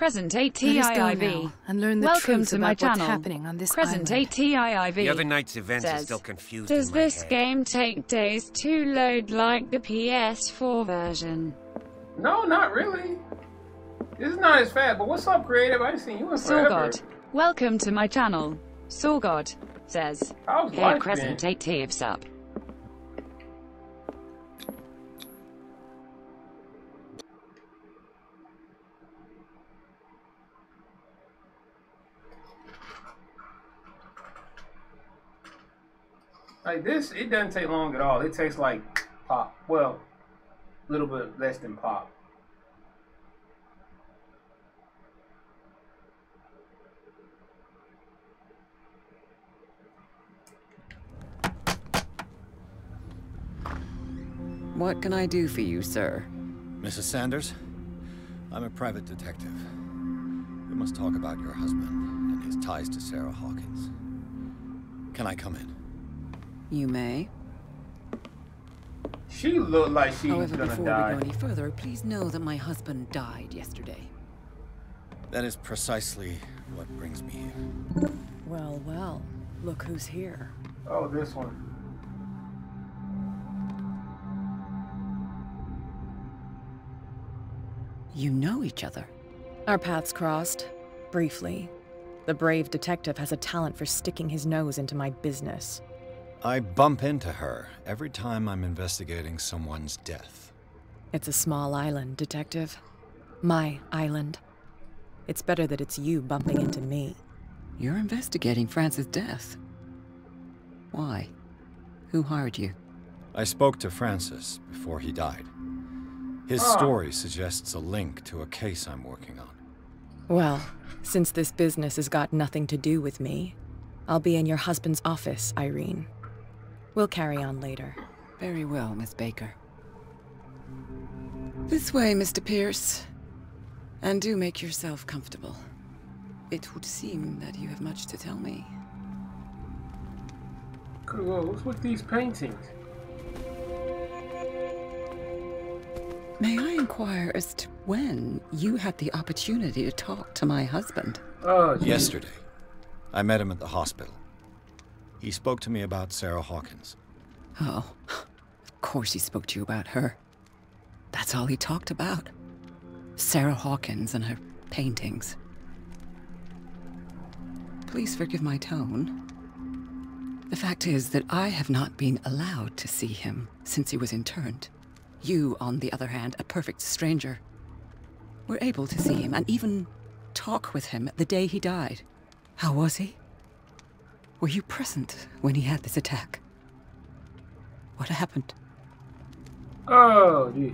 Crescent Let us go ATIIV. now and learn the Welcome truth to my about what's channel. happening on this Crescent island. ATIIV. The other night's events are says, still confused does in my this head. game take days to load like the PS4 version? No, not really. This is not as fast, but what's up, creative? I seen you in forever. Sawgod. Welcome to my channel. Sawgod says, How's hey, life Crescent been? ATIIV's up. Like this, it doesn't take long at all. It takes like pop. Well, a little bit less than pop. What can I do for you, sir? Mrs. Sanders, I'm a private detective. We must talk about your husband and his ties to Sarah Hawkins. Can I come in? You may. She looked like she was However, gonna before die. we go any further, please know that my husband died yesterday. That is precisely what brings me here. Well, well, look who's here. Oh, this one. You know each other. Our paths crossed, briefly. The brave detective has a talent for sticking his nose into my business. I bump into her every time I'm investigating someone's death. It's a small island, detective. My island. It's better that it's you bumping into me. You're investigating Francis' death. Why? Who hired you? I spoke to Francis before he died. His story suggests a link to a case I'm working on. Well, since this business has got nothing to do with me, I'll be in your husband's office, Irene. We'll carry on later. Very well, Miss Baker. This way, Mr. Pierce. And do make yourself comfortable. It would seem that you have much to tell me. Cool. What's with these paintings? May I inquire as to when you had the opportunity to talk to my husband? Oh, geez. Yesterday, I met him at the hospital. He spoke to me about Sarah Hawkins. Oh, of course he spoke to you about her. That's all he talked about. Sarah Hawkins and her paintings. Please forgive my tone. The fact is that I have not been allowed to see him since he was interned. You, on the other hand, a perfect stranger, were able to see him and even talk with him the day he died. How was he? Were you present when he had this attack? What happened? Oh, gee.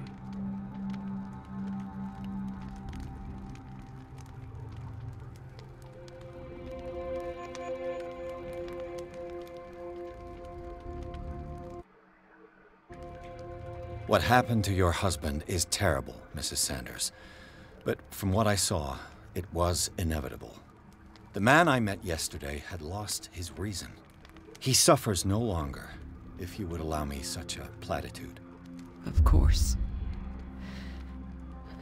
What happened to your husband is terrible, Mrs. Sanders. But from what I saw, it was inevitable. The man I met yesterday had lost his reason. He suffers no longer, if you would allow me such a platitude. Of course.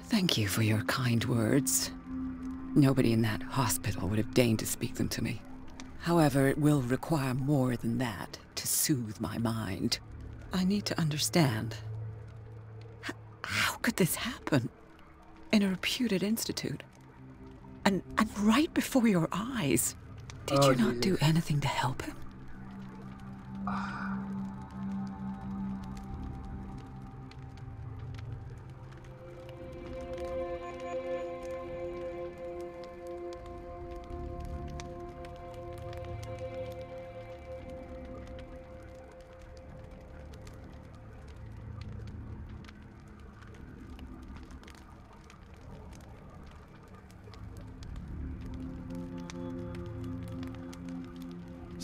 Thank you for your kind words. Nobody in that hospital would have deigned to speak them to me. However, it will require more than that to soothe my mind. I need to understand. How could this happen? In a reputed institute? And right before your eyes? Did you not do anything to help him?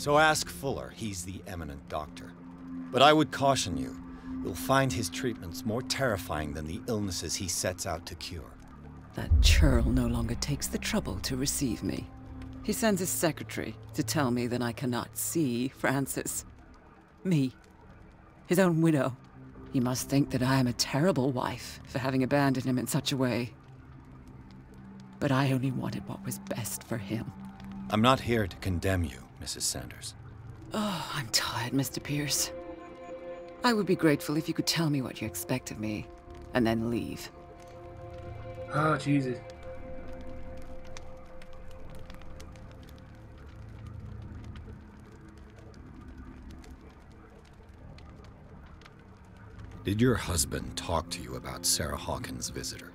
So ask Fuller, he's the eminent doctor. But I would caution you, you'll find his treatments more terrifying than the illnesses he sets out to cure. That churl no longer takes the trouble to receive me. He sends his secretary to tell me that I cannot see Francis. Me. His own widow. He must think that I am a terrible wife for having abandoned him in such a way. but I only wanted what was best for him. I'm not here to condemn you, Mrs. Sanders. Oh, I'm tired, Mr. Pierce. I would be grateful if you could tell me what you expect of me, and then leave. Oh, Jesus. Did your husband talk to you about Sarah Hawkins' visitor?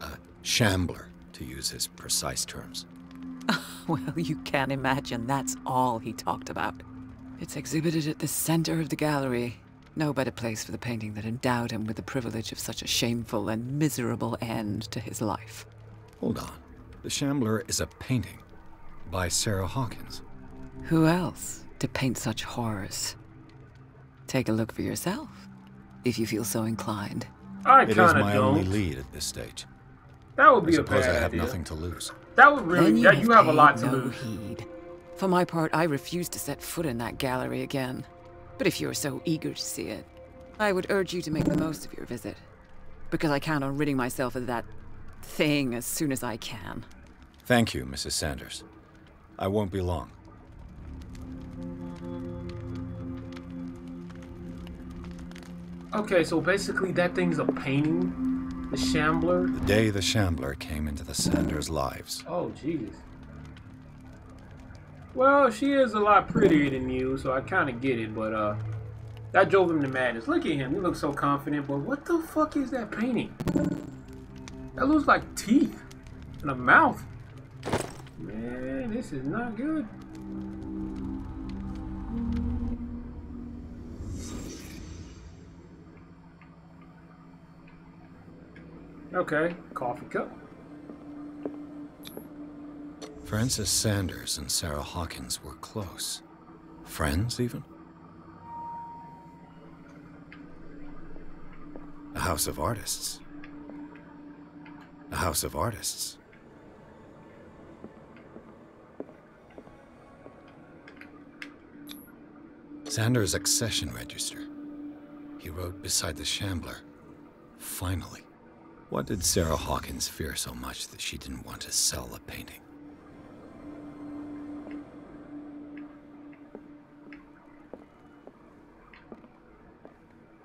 A shambler, to use his precise terms. Well, you can imagine that's all he talked about. It's exhibited at the center of the gallery. No better place for the painting that endowed him with the privilege of such a shameful and miserable end to his life. Hold on. The Shambler is a painting by Sarah Hawkins. Who else to paint such horrors? Take a look for yourself, if you feel so inclined. I It is kind of my only don't. lead at this stage. That would I be a suppose bad I have idea. nothing to lose. That would really. Then That, you have a paid lot to no lose. heed. For my part, I refuse to set foot in that gallery again. But if you're so eager to see it, I would urge you to make the most of your visit. Because I count on ridding myself of that thing as soon as I can. Thank you, Mrs. Sanders. I won't be long. Okay, so basically that thing's a painting, the Shambler. The day the Shambler came into the Sanders' lives. Oh, Jesus. Well, she is a lot prettier than you, so I kind of get it, but that drove him to madness. Look at him, he looks so confident, but what the fuck is that painting? That looks like teeth and a mouth. Man, this is not good. Okay, coffee cup. Frances Sanders and Sarah Hawkins were close. Friends, even? A house of artists. A house of artists. Sanders' accession register. He wrote beside the Shambler, "Finally." What did Sarah Hawkins fear so much that she didn't want to sell the painting?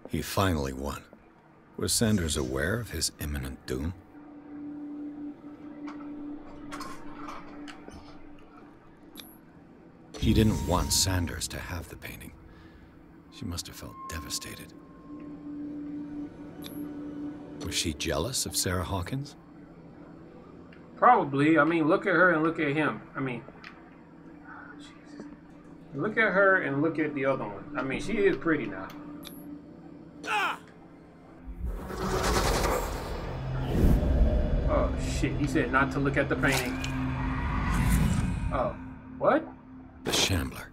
He finally won. Was Sanders aware of his imminent doom? He didn't want Sanders to have the painting. She must have felt devastated. Was she jealous of Sarah Hawkins? Probably. I mean, look at her and look at him. I mean, Jesus. Look at her and look at the other one. I mean, she is pretty now. Oh, shit. He said not to look at the painting. Oh, what? The Shambler.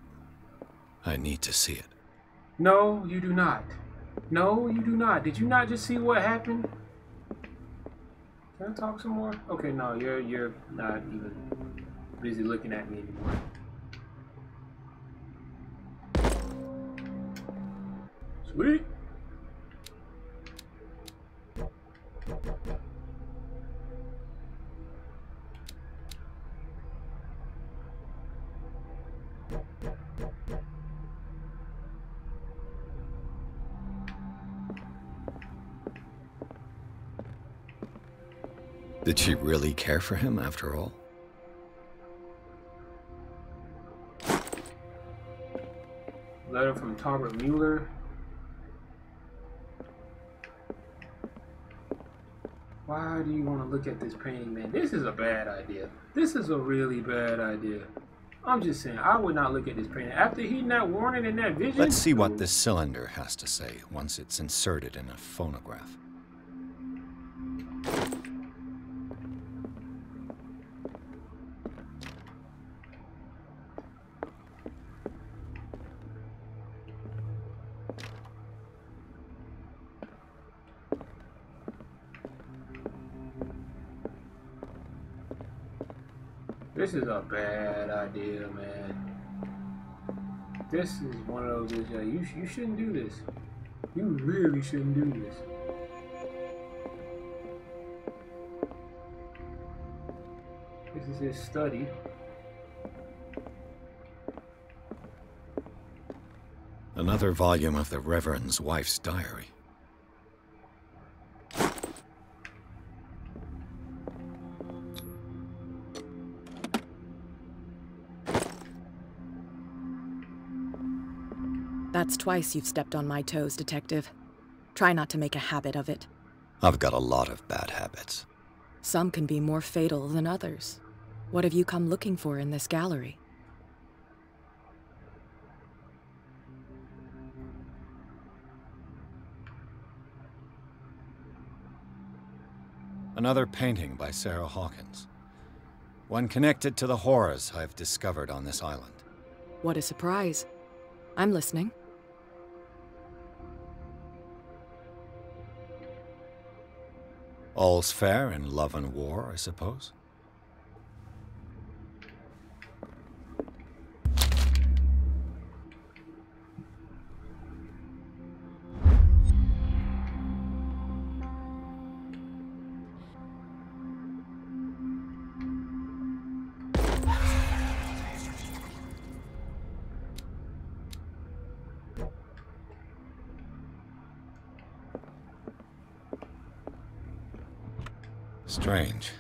I need to see it. No, you do not. No, you do not. Did you not just see what happened? Can I talk some more? Okay, no, you're not even busy looking at me anymore. Sweet. Did she really care for him after all? Letter from Talbot Mueller. Why do you want to look at this painting, man? This is a bad idea. This is a really bad idea. I'm just saying, I would not look at this painting. After hearing that warning and that vision... Let's see what this cylinder has to say once it's inserted in a phonograph. This is a bad idea, man. This is one of those, you shouldn't do this. You really shouldn't do this. This is his study. Another volume of the Reverend's wife's diary. That's twice you've stepped on my toes, Detective. Try not to make a habit of it. I've got a lot of bad habits. Some can be more fatal than others. What have you come looking for in this gallery? Another painting by Sarah Hawkins. One connected to the horrors I've discovered on this island. What a surprise. I'm listening. All's fair in love and war, I suppose. Strange.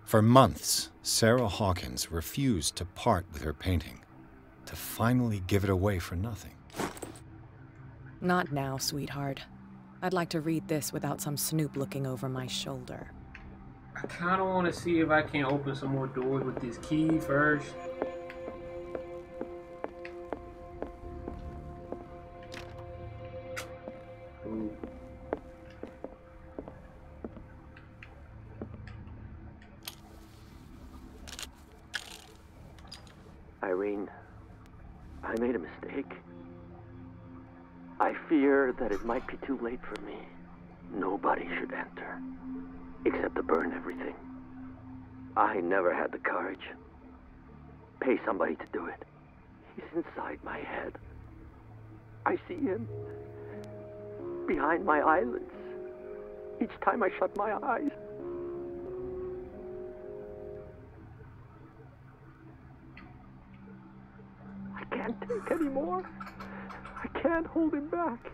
For months, Sarah Hawkins refused to part with her painting, to finally give it away for nothing. Not now, sweetheart. I'd like to read this without some snoop looking over my shoulder. I kind of want to see if I can open some more doors with this key first. Ooh. Irene, I made a mistake. I fear that it might be too late for me. Nobody should enter, except to burn everything. I never had the courage. Pay somebody to do it. He's inside my head. I see him behind my eyelids each time I shut my eyes. I can't take any more. I can't hold him back.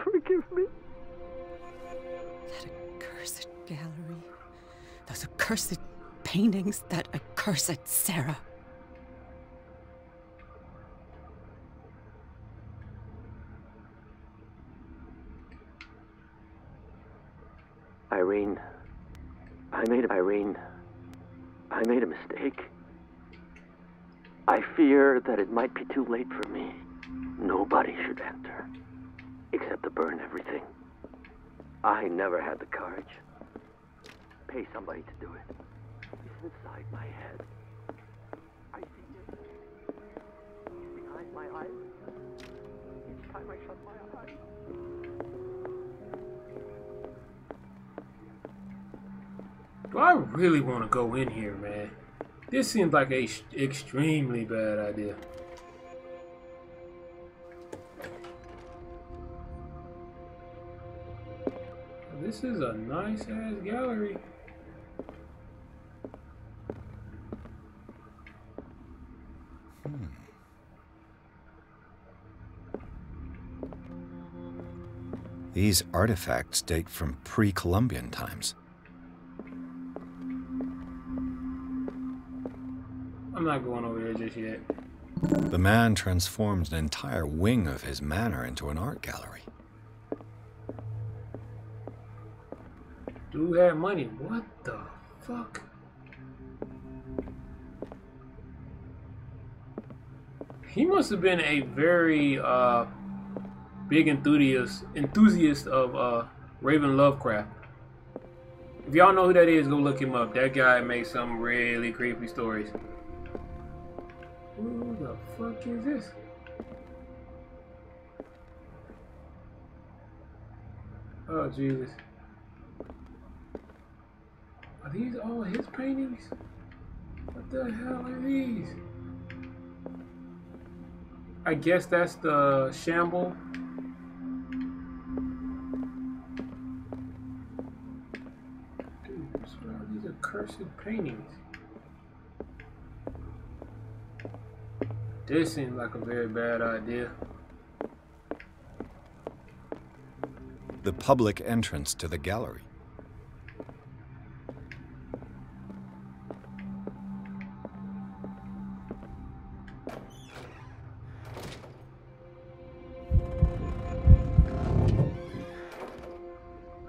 Forgive me. That accursed gallery. Those accursed paintings. That accursed Sarah. Irene, I made a mistake. I fear that it might be too late for me. Nobody should enter, except to burn everything. I never had the courage. Pay somebody to do it. He's inside my head. I see him. He's behind my eyes. Each time I shut my eyes. Do I really want to go in here, man? This seems like a extremely bad idea. This is a nice ass gallery. These artifacts date from pre-Columbian times. I'm not going over there just yet. The man transformed an entire wing of his manor into an art gallery. Dude had money. What the fuck? He must have been a very big enthusiast of Raven Lovecraft. If y'all know who that is, go look him up. That guy makes some really creepy stories. Who the fuck is this? Oh, Jesus. Are these all his paintings? What the hell are these? I guess that's the Shamble. Dude, I swear these are cursed paintings. This seems like a very bad idea. The public entrance to the gallery.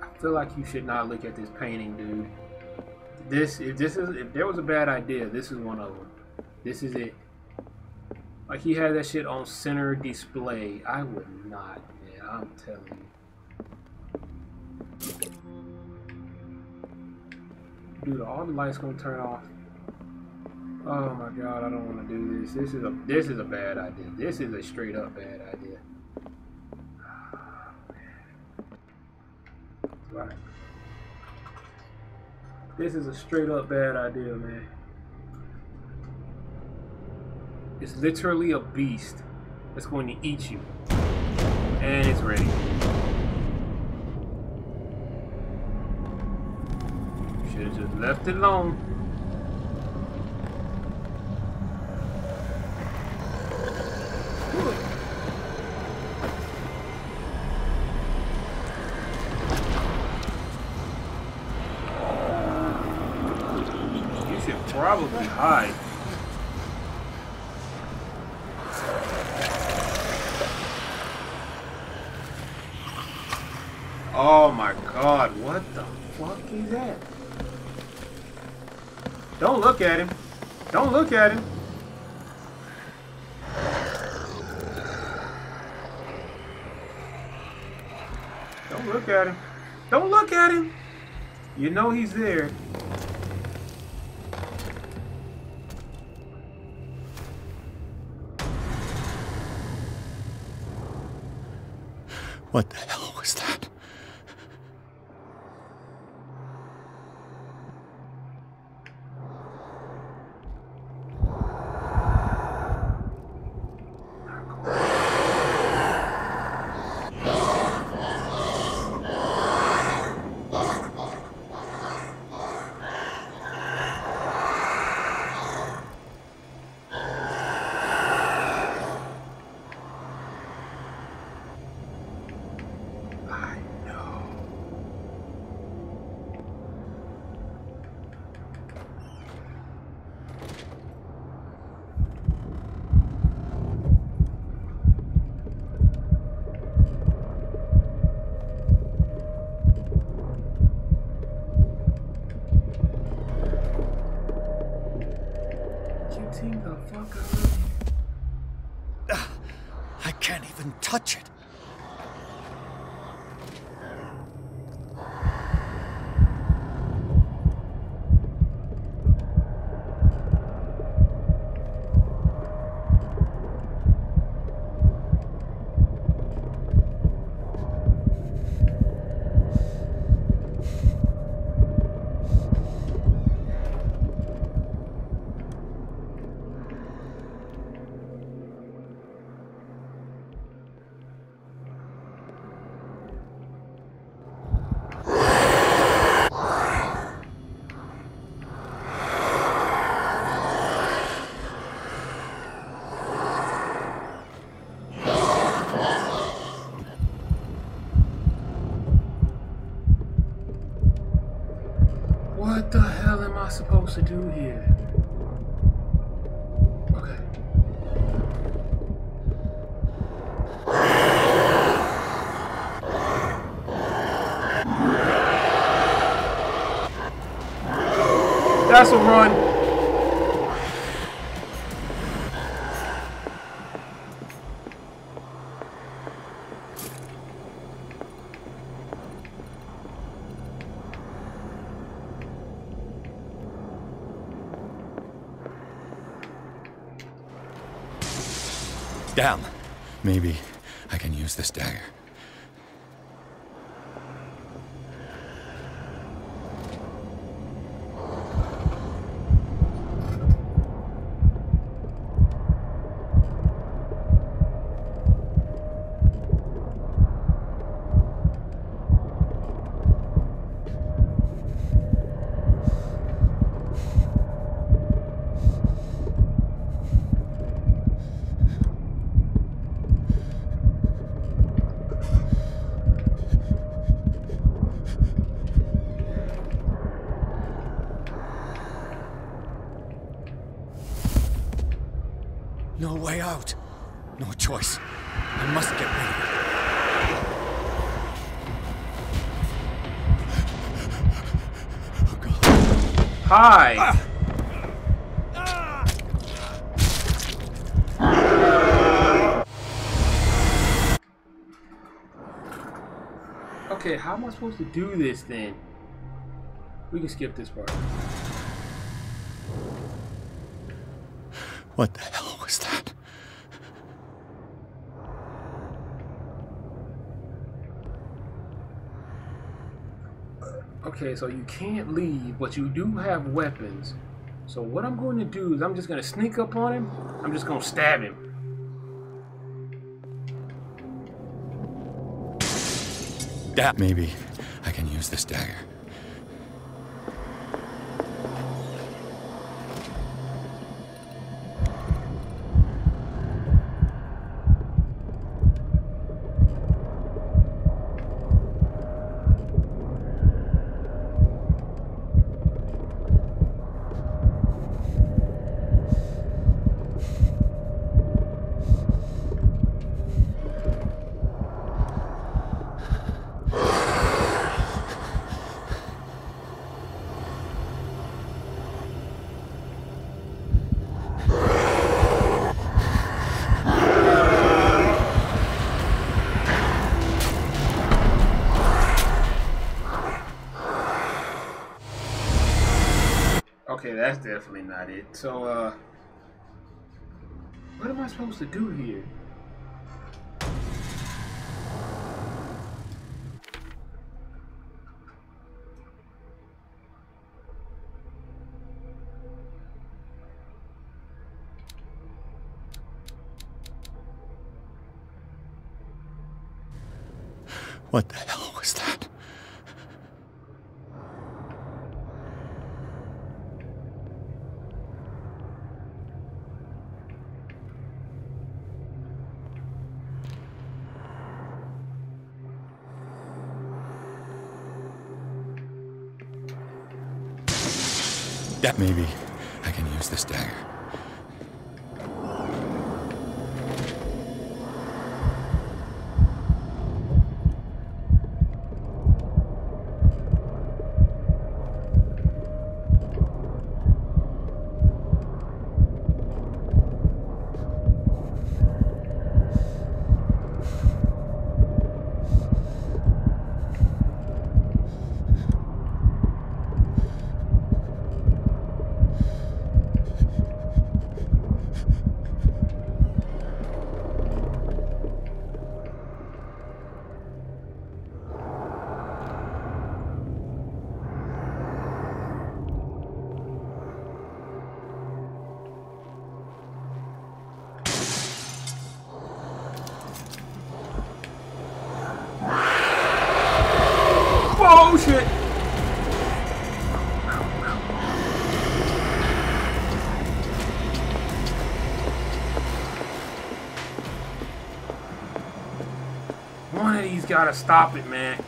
I feel like you should not look at this painting, dude. If there was a bad idea, this is one of them. This is it. Like, he had that shit on center display. I would not, man. I'm telling you. Dude, all the lights gonna turn off. Oh my god, I don't want to do this. This is a bad idea. This is a straight up bad idea. Right. This is a straight up bad idea, man. It's literally a beast that's going to eat you. And it's ready. Should have just left it alone. You should probably hide. Oh my god, what the fuck is that? Don't look at him. Don't look at him. Don't look at him. Don't look at him. You know he's there. What the hell was that? I can't even touch it. What the hell am I supposed to do here? Okay. That's a run. Damn. Maybe I can use this dagger. way out. No choice. I must get rid of it. Oh, God. Hi! Okay, how am I supposed to do this then? We can skip this part. What the hell was that? Okay, so you can't leave, but you do have weapons. So what I'm going to do is I'm just going to sneak up on him. I'm just going to stab him. Maybe I can use this dagger. Okay, that's definitely not it. So, what am I supposed to do here? What the hell was that? Maybe I can use this dagger. Oh shit! One of these gotta stop it, man.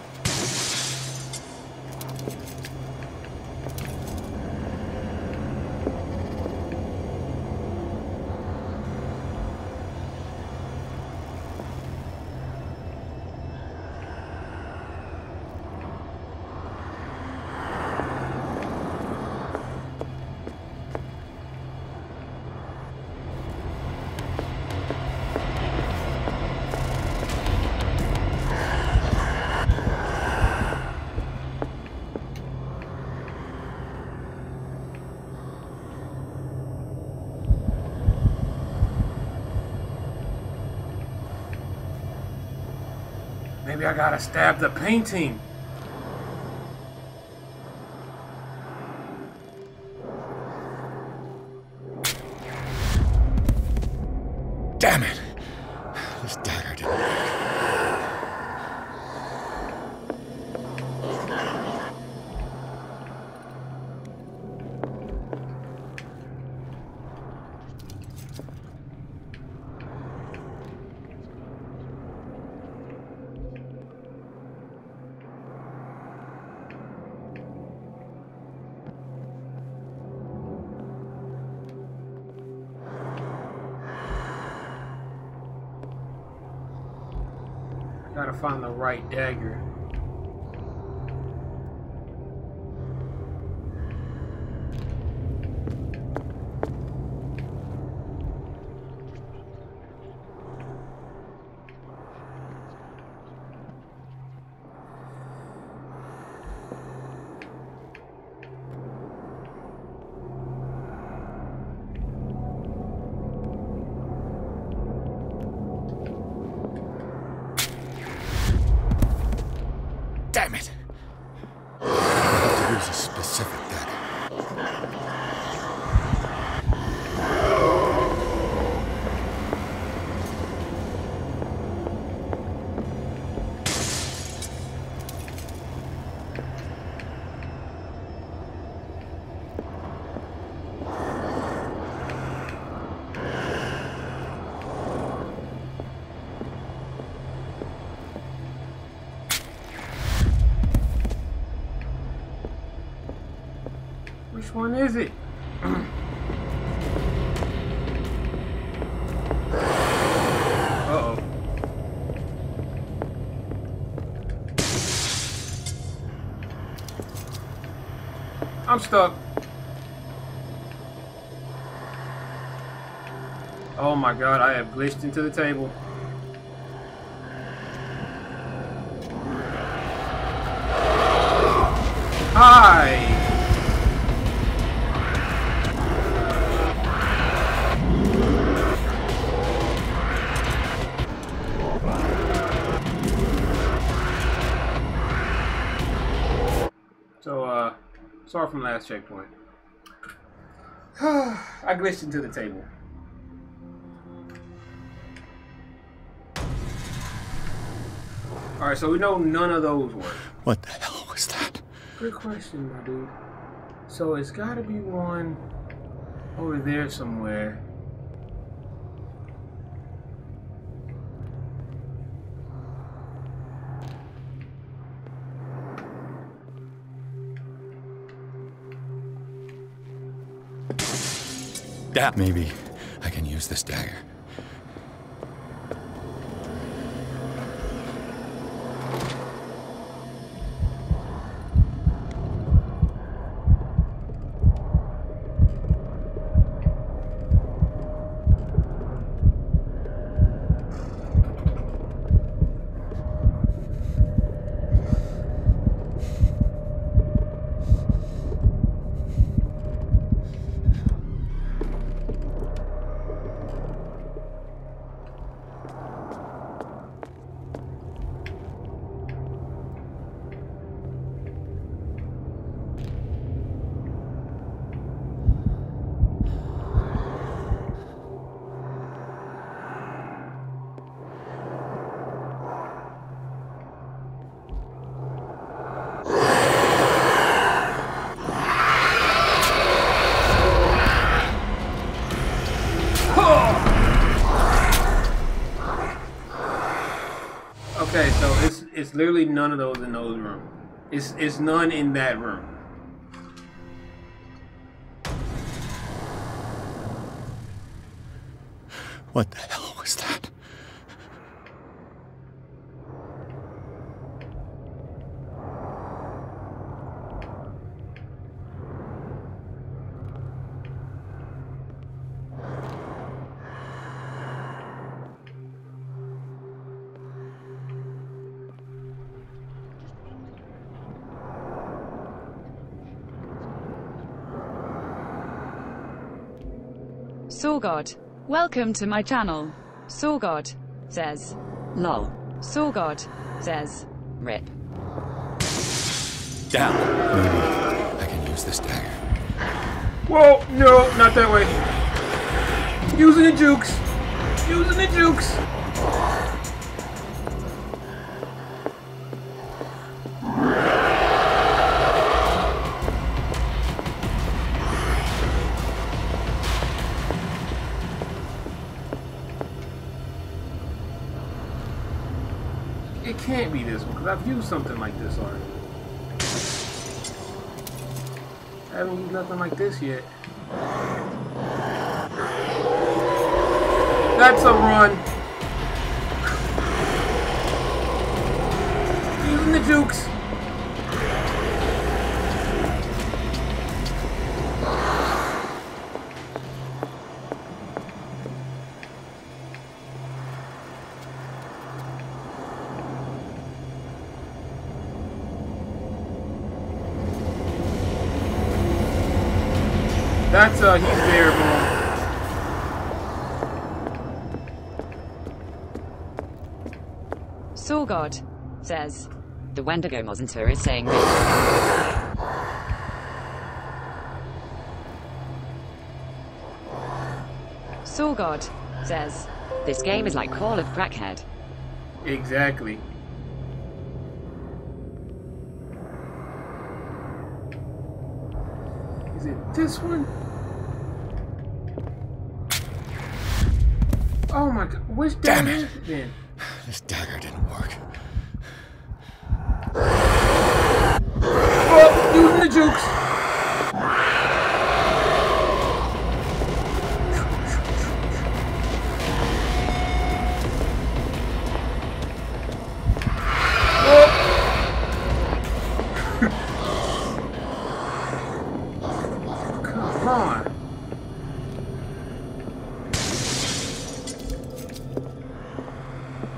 Maybe I gotta stab the painting. Damn it! This dagger didn't work. Gotta find the right dagger. Damn it! I have to use a specific dagger. Which one is it? Uh-oh. I'm stuck. Oh my god, I have glitched into the table. Hi! So, sorry from last checkpoint. I glitched into the table. Alright, so we know none of those work. What the hell was that? Good question, my dude. So it's gotta be one over there somewhere. Yeah, maybe I can use this dagger. Okay, so it's literally none of those in those rooms. It's none in that room. What the hell was that? Sawgod. Welcome to my channel. Sawgod says, lol. Sawgod says, rip. Damn. Maybe I can use this dagger. Whoa, no, not that way. Using the jukes. Using the jukes. It can't be this one, because I've used something like this already. I haven't used nothing like this yet. That's a run. Using the jukes. That's he's there, man. Saw God says the Wendigo Monster is saying this. Saw God says this game is like Call of Crackhead. Exactly. Is it this one? Oh my god, which Damn dagger it. is it then? This dagger didn't work. Oh, using the jukes. Come on.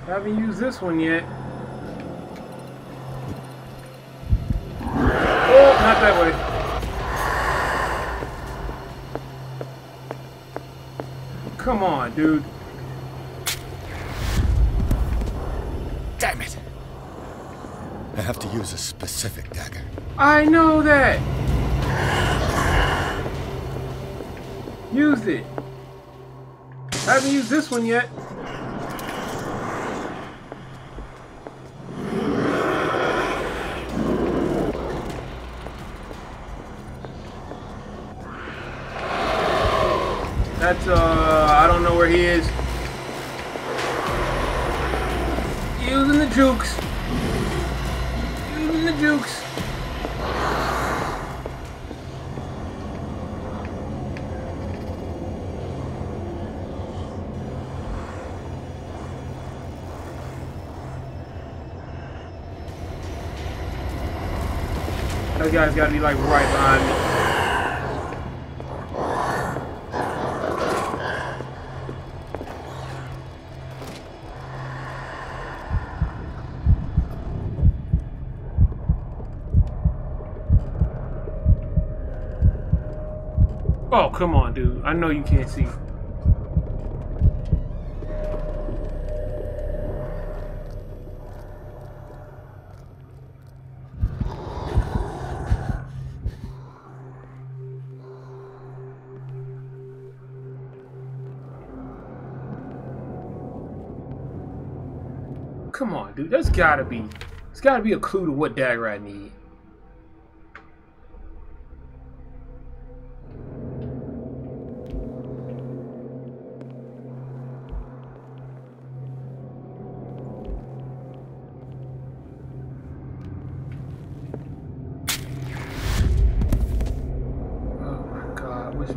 Haven't used this one yet. Oh, not that way. Come on, dude. Damn it! I have to use a specific dagger. I know that. Use it. Haven't used this one yet. That's I don't know where he is. Using the jukes. Using the jukes. That guy's gotta be like right behind me. Oh, come on, dude. I know you can't see. Come on, dude. There's gotta be a clue to what dagger I need.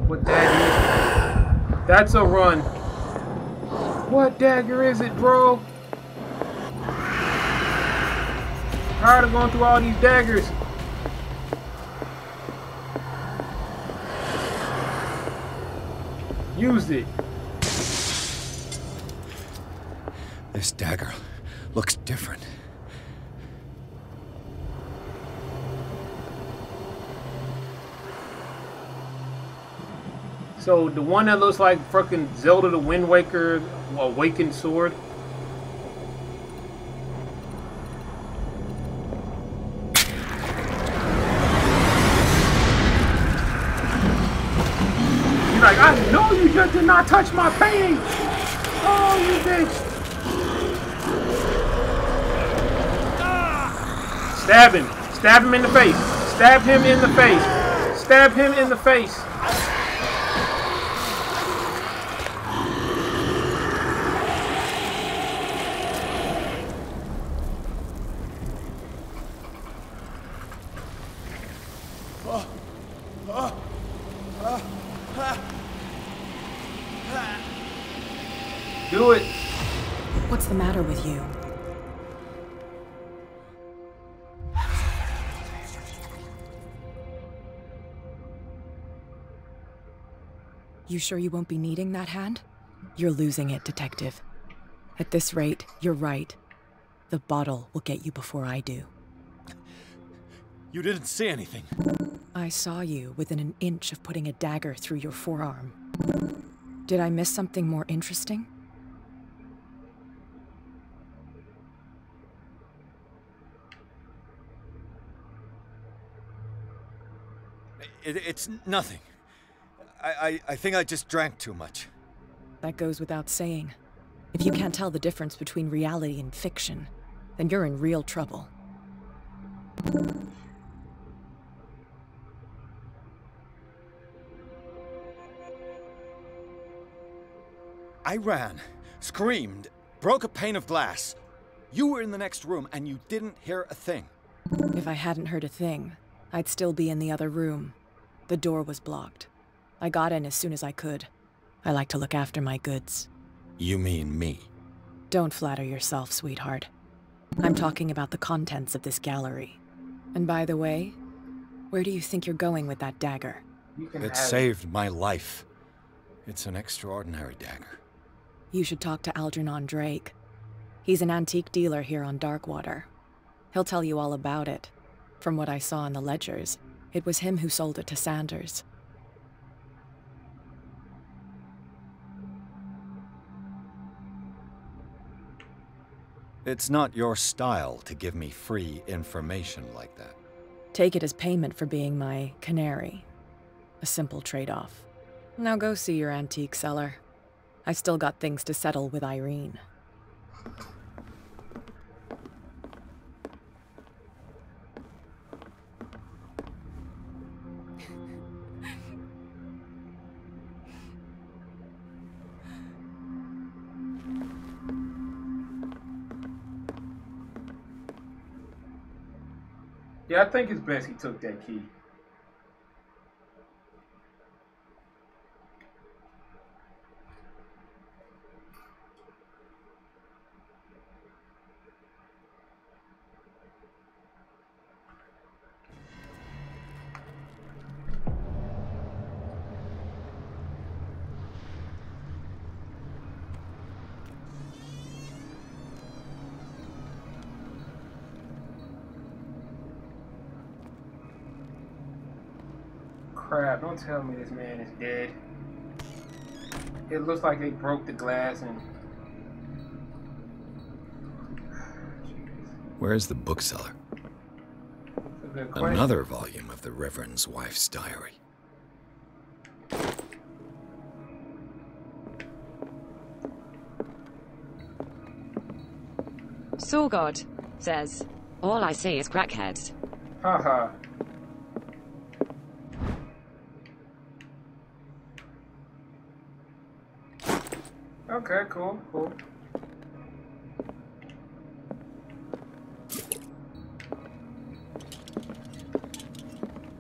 What dagger is it? That's a run. What dagger is it, bro? Tired of going through all these daggers. Use it. This dagger looks different. So the one that looks like fucking Zelda the Wind Waker awakened sword. You're like, I know you just did not touch my painting. Oh, you bitch. Stab him. Stab him in the face. Stab him in the face. Stab him in the face. Do it. What's the matter with you? You sure you won't be needing that hand? You're losing it, Detective. At this rate, you're right. The bottle will get you before I do. You didn't see anything. I saw you within an inch of putting a dagger through your forearm. Did I miss something more interesting? It's nothing. I think I just drank too much. That goes without saying. If you can't tell the difference between reality and fiction, then you're in real trouble. I ran, screamed, broke a pane of glass. You were in the next room and you didn't hear a thing. If I hadn't heard a thing, I'd still be in the other room. The door was blocked. I got in as soon as I could. I like to look after my goods. You mean me? Don't flatter yourself, sweetheart. I'm talking about the contents of this gallery. And by the way, where do you think you're going with that dagger? It saved my life. It's an extraordinary dagger. You should talk to Algernon Drake. He's an antique dealer here on Darkwater. He'll tell you all about it. From what I saw in the ledgers, it was him who sold it to Sanders. It's not your style to give me free information like that. Take it as payment for being my canary. A simple trade-off. Now go see your antique seller. I still got things to settle with Irene. Yeah, I think it's best he took that key. Crap, don't tell me this man is dead. It looks like they broke the glass and... Where's the bookseller? Another volume of the Reverend's wife's diary. Saw God says, all I see is crackheads. Haha. Okay, cool.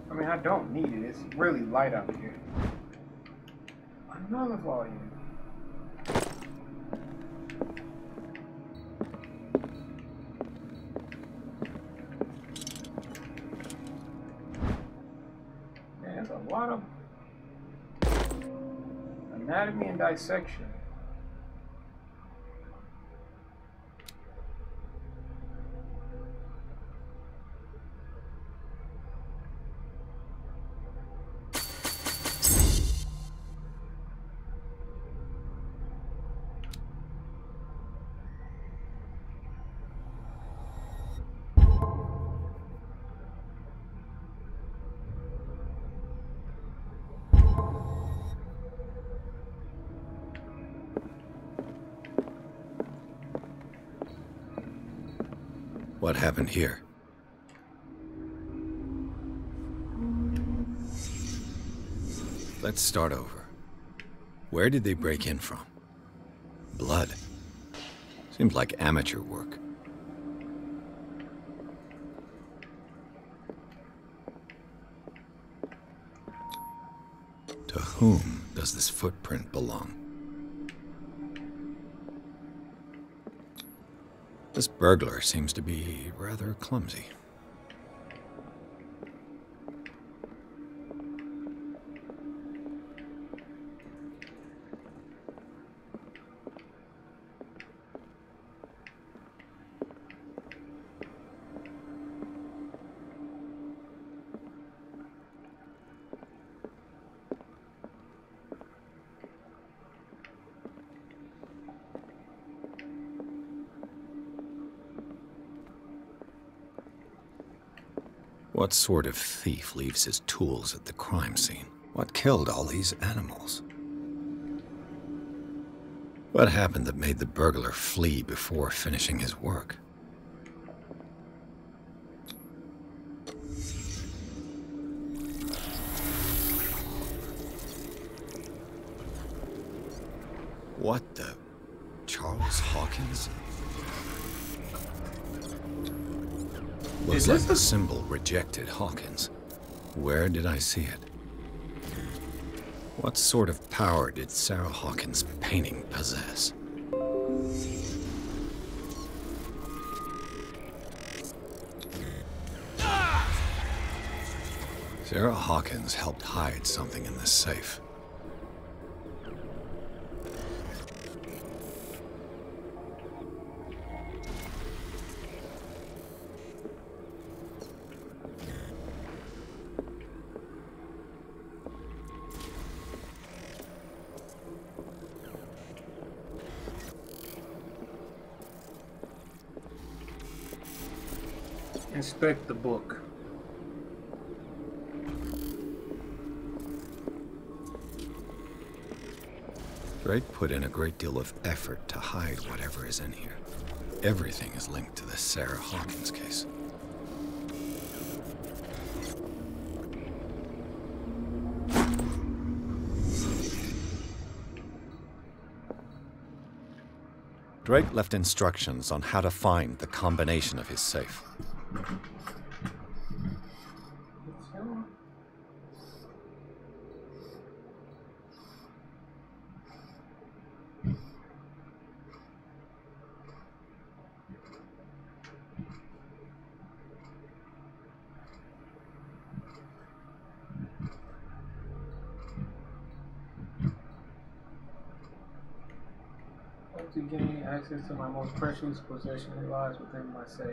I mean, I don't need it. It's really light out here. Another volume. Man, there's a lot of anatomy and dissection. What happened here? Let's start over. Where did they break in from? Blood. Seems like amateur work. To whom does this footprint belong? This burglar seems to be rather clumsy. What sort of thief leaves his tools at the crime scene? What killed all these animals? What happened that made the burglar flee before finishing his work? What the... Charles Hawkins? Looks like the symbol rejected Hawkins. Where did I see it? What sort of power did Sarah Hawkins' painting possess? Sarah Hawkins helped hide something in this safe. Inspect the book. Drake put in a great deal of effort to hide whatever is in here. Everything is linked to the Sarah Hawkins case. Drake left instructions on how to find the combination of his safe. To gain access to my most precious possession that lies within my safe.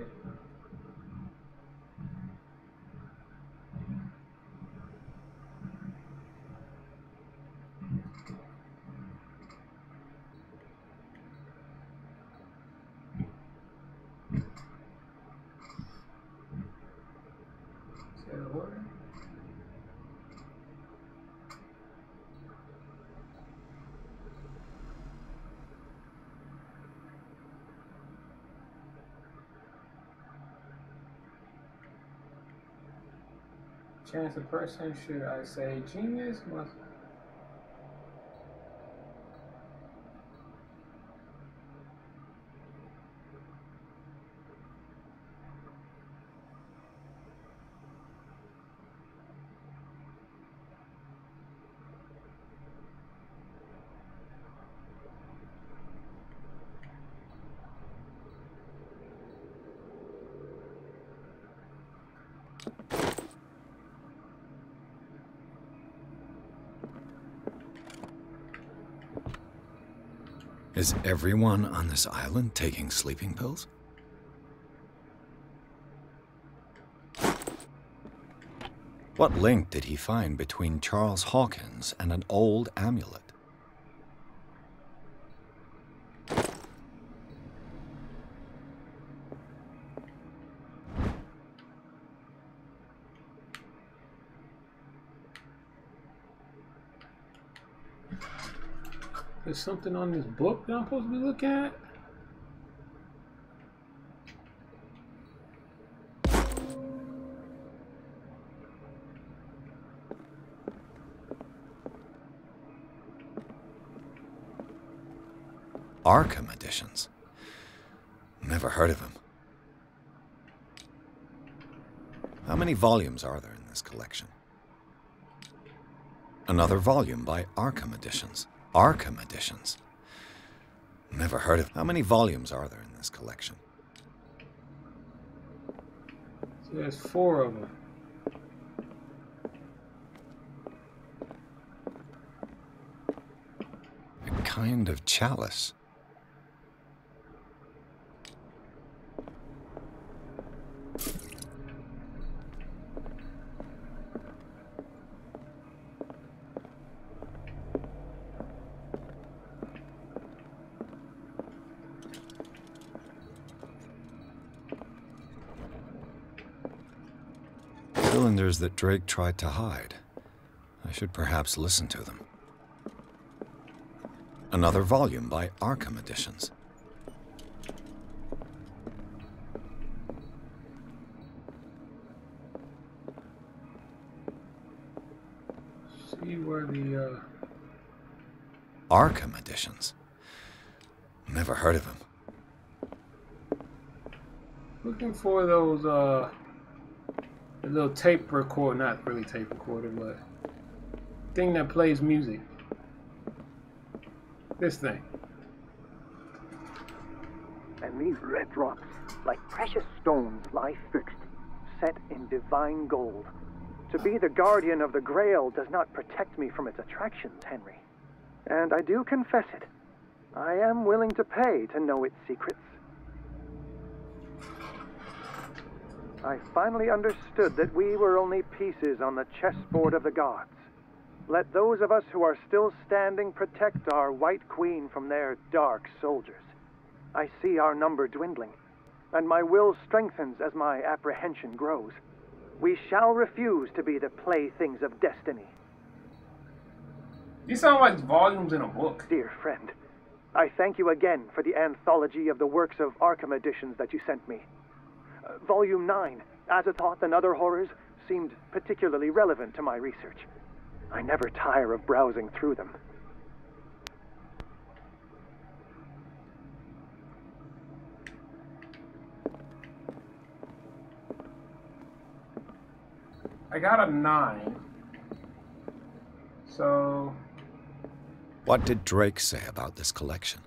Is that a word? Chance a person, should I say genius, must... Is everyone on this island taking sleeping pills? What link did he find between Charles Hawkins and an old amulet? There's something on this book that I'm supposed to be looking at? Arkham editions. Never heard of him. How many volumes are there in this collection? Another volume by Arkham Editions. Arkham Editions. Never heard of... How many volumes are there in this collection? So there's 4 of them. A kind of chalice. cylinders that Drake tried to hide. I should perhaps listen to them. Another volume by Arkham Editions. See where the Arkham Editions. Never heard of him. looking for those the little tape recorder, not really tape recorder, but thing that plays music. This thing. And these red drops, like precious stones, lie fixed, set in divine gold. To be the guardian of the Grail does not protect me from its attractions, Henry. And I do confess it. I am willing to pay to know its secrets. I finally understood that we were only pieces on the chessboard of the gods. Let those of us who are still standing protect our White Queen from their dark soldiers. I see our number dwindling, and my will strengthens as my apprehension grows. We shall refuse to be the playthings of destiny. These sound like volumes in a book. Dear friend, I thank you again for the anthology of the works of Arkham Editions that you sent me. Volume 9, Azathoth and Other Horrors, seemed particularly relevant to my research. I never tire of browsing through them. I got a 9. So... What did Drake say about this collection?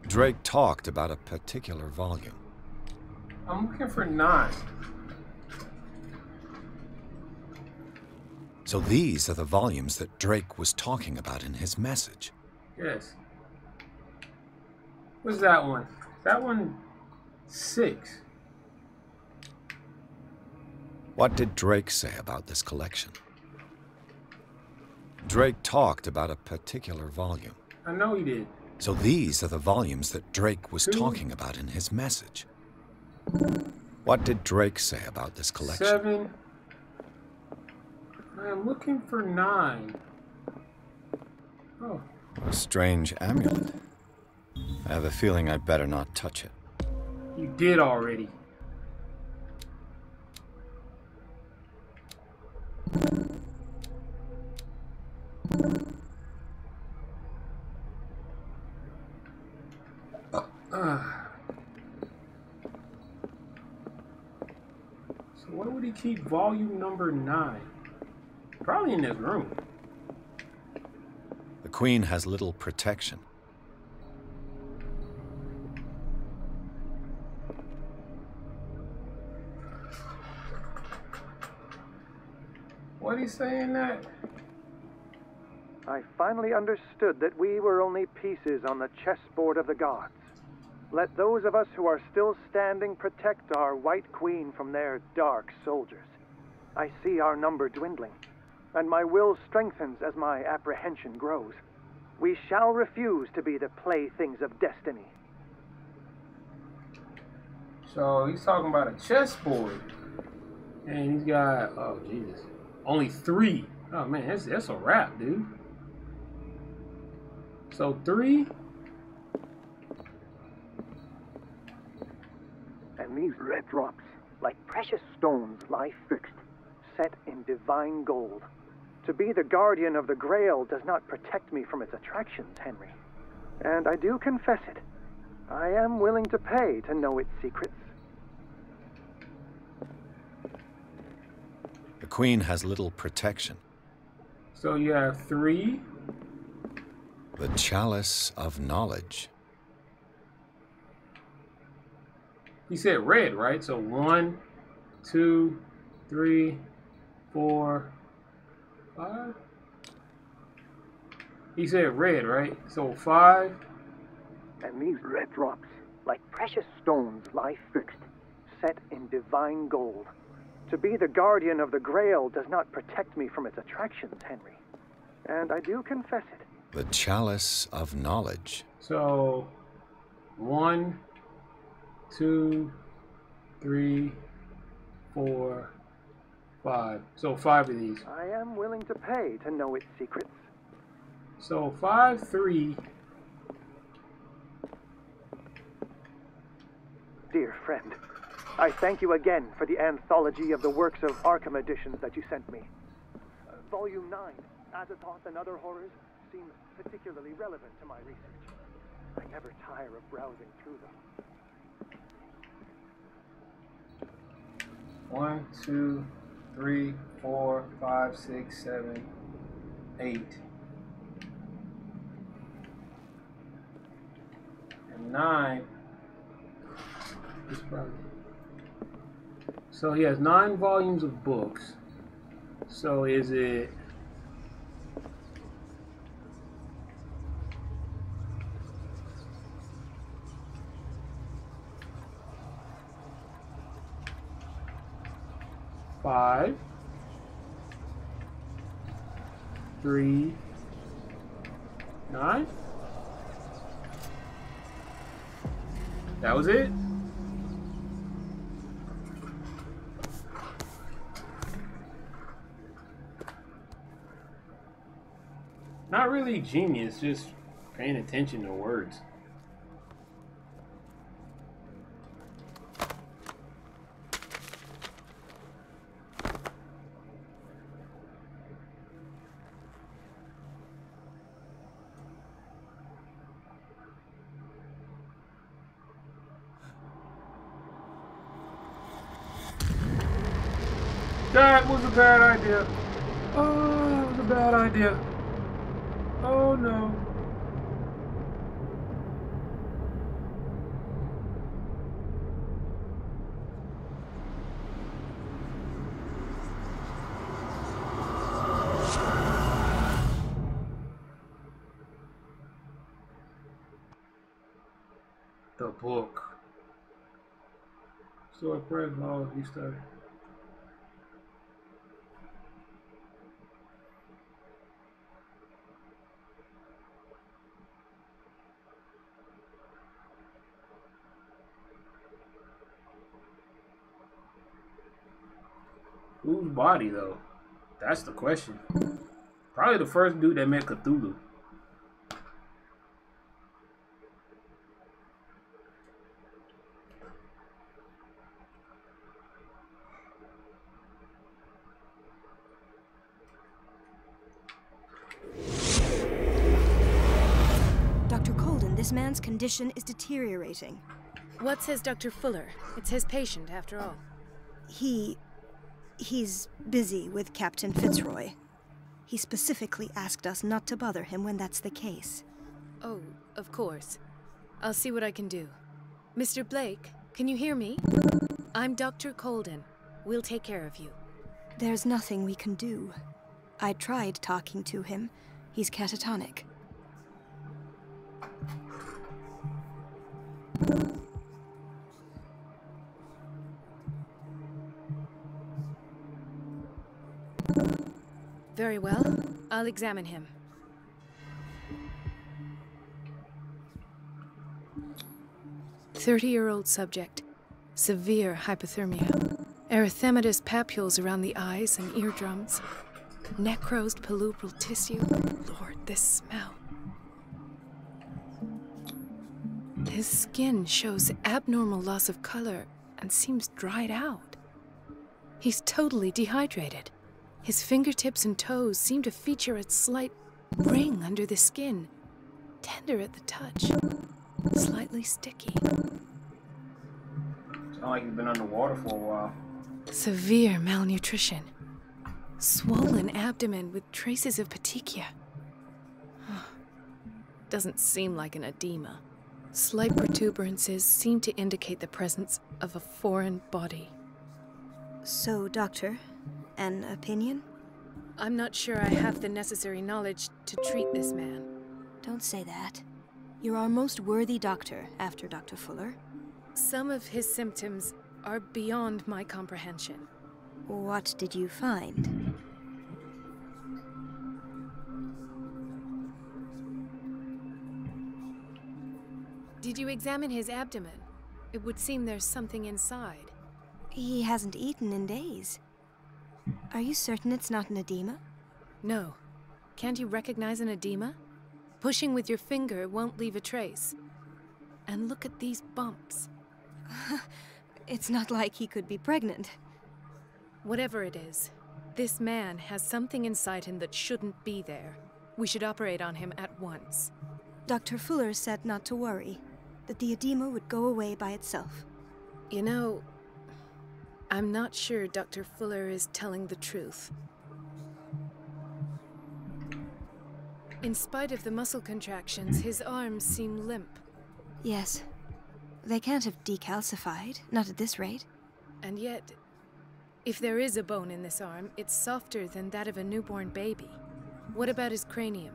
Drake talked about a particular volume. I'm looking for 9. So these are the volumes that Drake was talking about in his message. Yes. What's that one? That one 6. What did Drake say about this collection? Drake talked about a particular volume. I know he did. So these are the volumes that Drake was 2. talking about in his message. What did Drake say about this collection? 7. I am looking for 9. Oh. A strange amulet. I have a feeling I'd better not touch it. You did already. So where would he keep volume number 9? Probably in his room. The Queen has little protection. What he saying that? I finally understood that we were only pieces on the chessboard of the gods. Let those of us who are still standing protect our White Queen from their dark soldiers. I see our number dwindling, and my will strengthens as my apprehension grows. We shall refuse to be the playthings of destiny. So he's talking about a chessboard. And he's got, oh Jesus, only 3. Oh man, that's a wrap, dude. So 3. And these red drops, like precious stones, lie fixed, set in divine gold. To be the guardian of the Grail does not protect me from its attractions, Henry. And I do confess it. I am willing to pay to know its secrets. The Queen has little protection. So you have 3. The Chalice of Knowledge. He said red, right? So 1, 2, 3, 4, 5. He said red, right? So 5. And these red drops, like precious stones, lie fixed, set in divine gold. To be the guardian of the Grail does not protect me from its attractions, Henry. And I do confess it. The Chalice of Knowledge. So 1, 2, 3, 4, 5. So 5 of these. I am willing to pay to know its secrets. So 5, 3. Dear friend, I thank you again for the anthology of the works of Arkham editions that you sent me. Volume 9, Azathoth and Other Horrors, seems particularly relevant to my research. I never tire of browsing through them. 1, 2, 3, 4, 5, 6, 7, 8. And 9. So he has 9 volumes of books. So is it... Five, 3, 9. That was it? Not really genius, just paying attention to words. That was a bad idea. Oh, that was a bad idea. Oh no. The book. So I press laws restart. Whose body, though? That's the question. Probably the first dude that met Cthulhu. Dr. Colden, this man's condition is deteriorating. What says Dr. Fuller? It's his patient, after all. He's busy with Captain Fitzroy. He specifically asked us not to bother him when that's the case. Oh, of course. I'll see what I can do. Mr. Blake, can you hear me? I'm Dr. Colden. We'll take care of you. There's nothing we can do. I tried talking to him. He's catatonic. Very well. I'll examine him. "30-year-old subject. Severe hypothermia. Erythematous papules around the eyes and eardrums. Necrosed palpebral tissue. Lord, this smell. His skin shows abnormal loss of color and seems dried out. He's totally dehydrated. His fingertips and toes seem to feature a slight ring under the skin, tender at the touch, slightly sticky. Sound like he's been underwater for a while. Severe malnutrition. Swollen abdomen with traces of petechia. Doesn't seem like an edema. Slight protuberances seem to indicate the presence of a foreign body. So, Doctor, an opinion? I'm not sure I have the necessary knowledge to treat this man. Don't say that. You're our most worthy doctor after Dr. Fuller. Some of his symptoms are beyond my comprehension. What did you find? Did you examine his abdomen? It would seem there's something inside. He hasn't eaten in days. Are you certain it's not an edema? No. Can't you recognize an edema? Pushing with your finger won't leave a trace. And look at these bumps. It's not like he could be pregnant. Whatever it is, this man has something inside him that shouldn't be there. We should operate on him at once. Dr. Fuller said not to worry, that the edema would go away by itself. You know, I'm not sure Dr. Fuller is telling the truth. In spite of the muscle contractions, his arms seem limp. Yes. They can't have decalcified, not at this rate. And yet, if there is a bone in this arm, it's softer than that of a newborn baby. What about his cranium?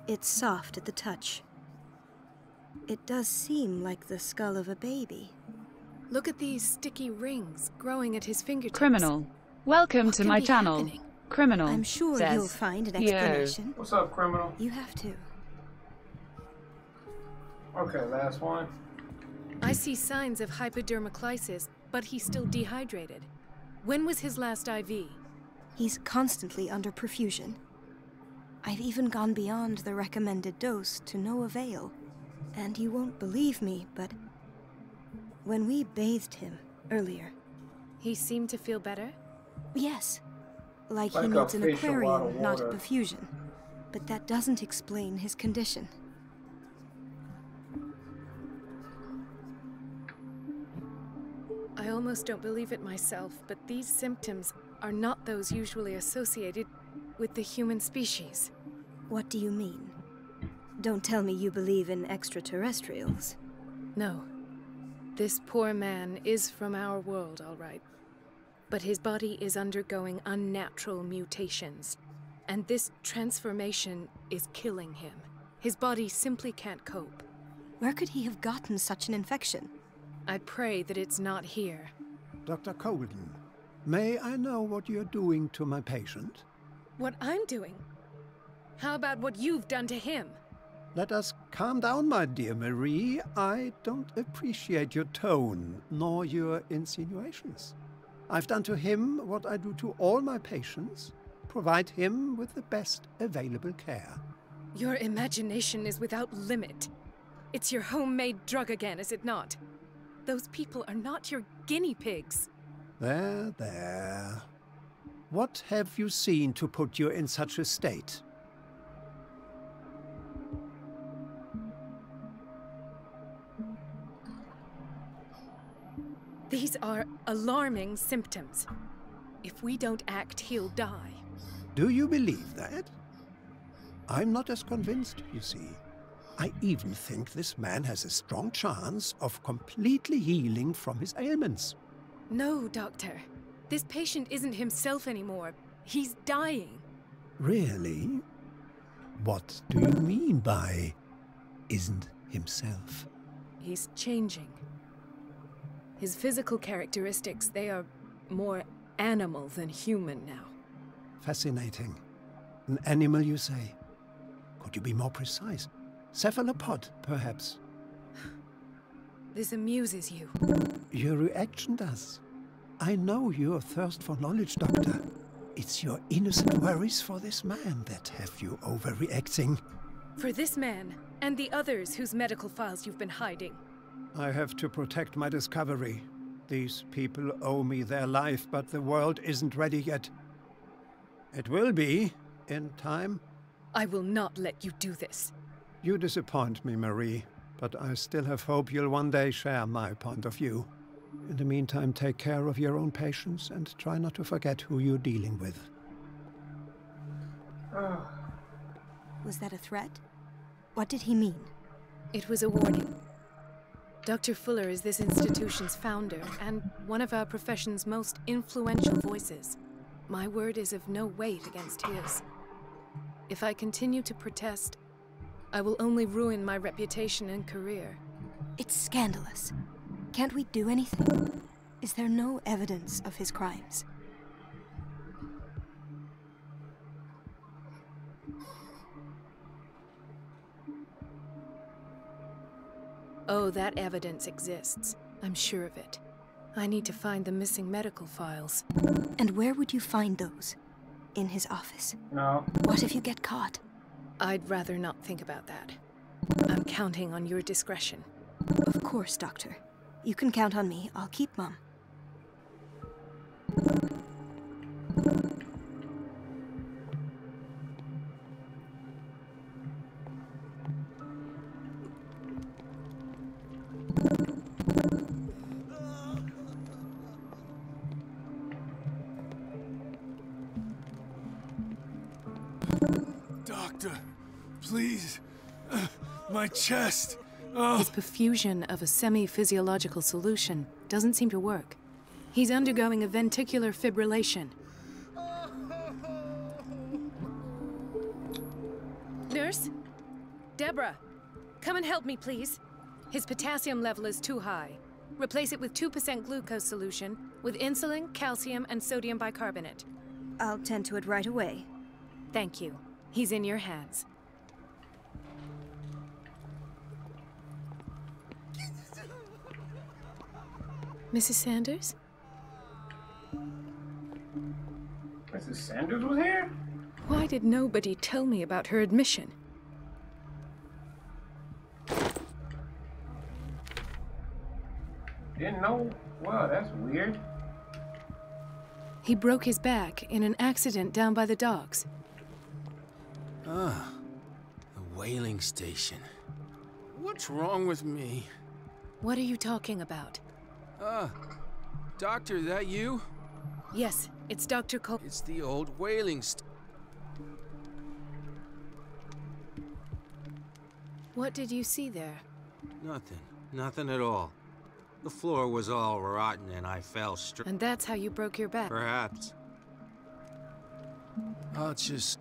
It's soft at the touch. It does seem like the skull of a baby. Look at these sticky rings growing at his fingertips. Criminal. Welcome What to can my be channel. happening? Criminal. I'm sure says, you'll find an Yo. explanation. What's up, criminal? You have to. Okay, last one. I see signs of hypodermoclysis, but he's still dehydrated. When was his last IV? He's constantly under perfusion. I've even gone beyond the recommended dose to no avail. And you won't believe me, but when we bathed him earlier... He seemed to feel better? Yes. Like Like he a needs an fish in a lot of aquarium, not a water. perfusion. But that doesn't explain his condition. I almost don't believe it myself, but these symptoms are not those usually associated with the human species. What do you mean? Don't tell me you believe in extraterrestrials. No. This poor man is from our world, all right. But his body is undergoing unnatural mutations. And this transformation is killing him. His body simply can't cope. Where could he have gotten such an infection? I pray that it's not here. Dr. Colden, may I know what you're doing to my patient? What I'm doing? How about what you've done to him? Let us calm down, my dear Marie. I don't appreciate your tone, nor your insinuations. I've done to him what I do to all my patients, provide him with the best available care. Your imagination is without limit. It's your homemade drug again, is it not? Those people are not your guinea pigs. There, there. What have you seen to put you in such a state? These are alarming symptoms. If we don't act, he'll die. Do you believe that? I'm not as convinced, you see. I even think this man has a strong chance of completely healing from his ailments. No, Doctor. This patient isn't himself anymore. He's dying. Really? What do you mean by isn't himself? He's changing. His physical characteristics, they are more animal than human now. Fascinating. An animal, you say? Could you be more precise? Cephalopod, perhaps? This amuses you. Your reaction does. I know your thirst for knowledge, Doctor. It's your innocent worries for this man that have you overreacting. For this man, and the others whose medical files you've been hiding. I have to protect my discovery. These people owe me their life, but the world isn't ready yet. It will be, in time. I will not let you do this. You disappoint me, Marie, but I still have hope you'll one day share my point of view. In the meantime, take care of your own patients and try not to forget who you're dealing with. Was that a threat? What did he mean? It was a warning. Dr. Fuller is this institution's founder and one of our profession's most influential voices. My word is of no weight against his. If I continue to protest, I will only ruin my reputation and career. It's scandalous. Can't we do anything? Is there no evidence of his crimes? Oh, that evidence exists. I'm sure of it. I need to find the missing medical files. And where would you find those? In his office? No. What if you get caught? I'd rather not think about that. I'm counting on your discretion. Of course, Doctor. You can count on me. I'll keep Mum. Doctor, please. My chest. Oh. His perfusion of a semi-physiological solution doesn't seem to work. He's undergoing a ventricular fibrillation. Nurse? Deborah, come and help me, please. His potassium level is too high. Replace it with 2% glucose solution with insulin, calcium, and sodium bicarbonate. I'll tend to it right away. Thank you. He's in your hands. Mrs. Sanders? Mrs. Sanders was here? Why did nobody tell me about her admission? Didn't know? Wow, that's weird. He broke his back in an accident down by the docks. Ah, the whaling station. What's wrong with me? What are you talking about? Doctor, that you? Yes, it's Dr. Cole. It's the old whaling station. What did you see there? Nothing. Nothing at all. The floor was all rotten and I fell straight. And that's how you broke your back? Perhaps. I'll just...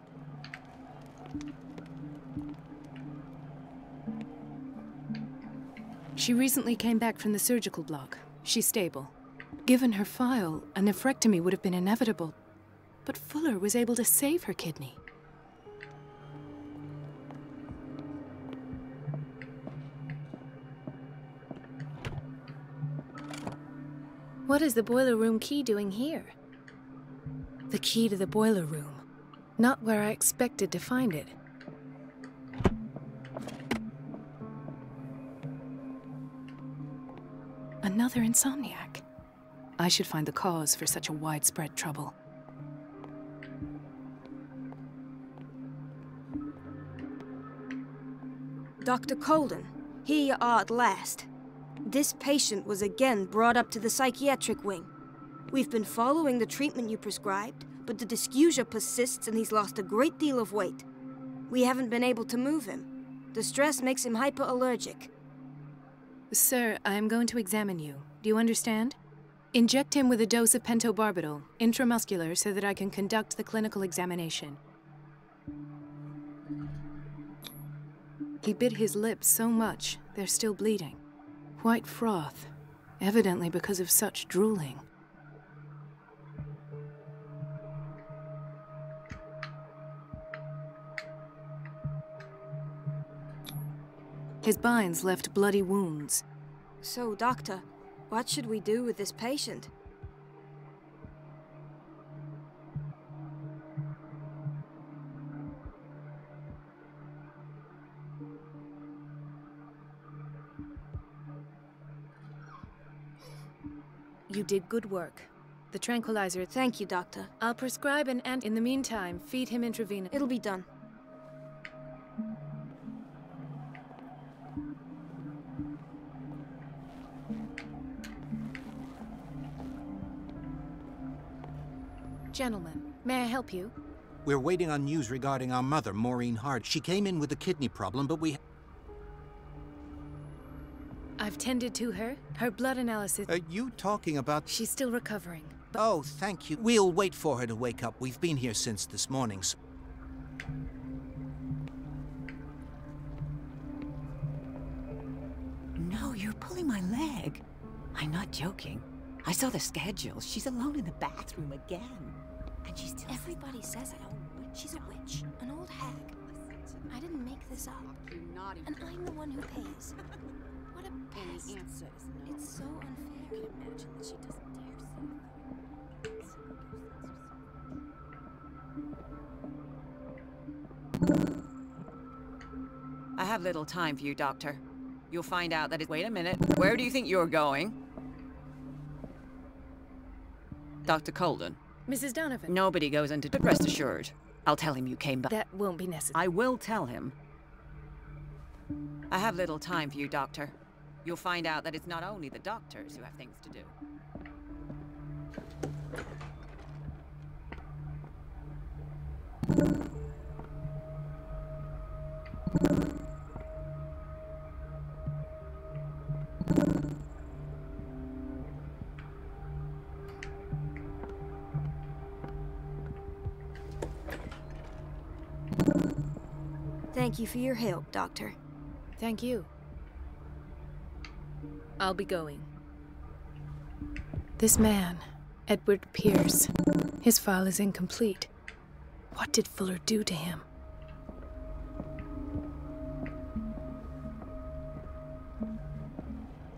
She recently came back from the surgical block. She's stable. Given her file, a nephrectomy would have been inevitable. But Fuller was able to save her kidney. What is the boiler room key doing here? The key to the boiler room. Not where I expected to find it. Another insomniac. I should find the cause for such a widespread trouble. Dr. Colden, here you are at last. This patient was again brought up to the psychiatric wing. We've been following the treatment you prescribed, but the dysgeusia persists and he's lost a great deal of weight. We haven't been able to move him. The stress makes him hyperallergic. Sir, I am going to examine you. Do you understand? Inject him with a dose of pentobarbital, intramuscular, so that I can conduct the clinical examination. He bit his lips so much, they're still bleeding. White froth, evidently because of such drooling. His binds left bloody wounds. So, Doctor, what should we do with this patient? You did good work. The tranquilizer... Thank you, Doctor. I'll prescribe an in the meantime, feed him intravenous. It'll be done. Gentlemen, may I help you? We're waiting on news regarding our mother, Maureen Hart. She came in with a kidney problem, but we... I've tended to her. Her blood analysis... Are you talking about... She's still recovering. But... Oh, thank you. We'll wait for her to wake up. We've been here since this morning, so... No, you're pulling my leg. I'm not joking. I saw the schedule. She's alone in the bathroom again. And she's still... Everybody says it. She's a witch, an old hag. I didn't make this up. And I'm the one who pays. What a the answer is no. It's so unfair. You can imagine that she doesn't dare say. I have little time for you, Doctor. You'll find out that it— Wait a minute. Where do you think you're going? Dr. Colden. Mrs. Donovan. Nobody goes into— But rest assured, I'll tell him you came back. That won't be necessary. I will tell him. I have little time for you, Doctor. You'll find out that it's not only the doctors who have things to do. Thank you for your help, Doctor. Thank you. I'll be going. This man, Edward Pierce, his file is incomplete. What did Fuller do to him?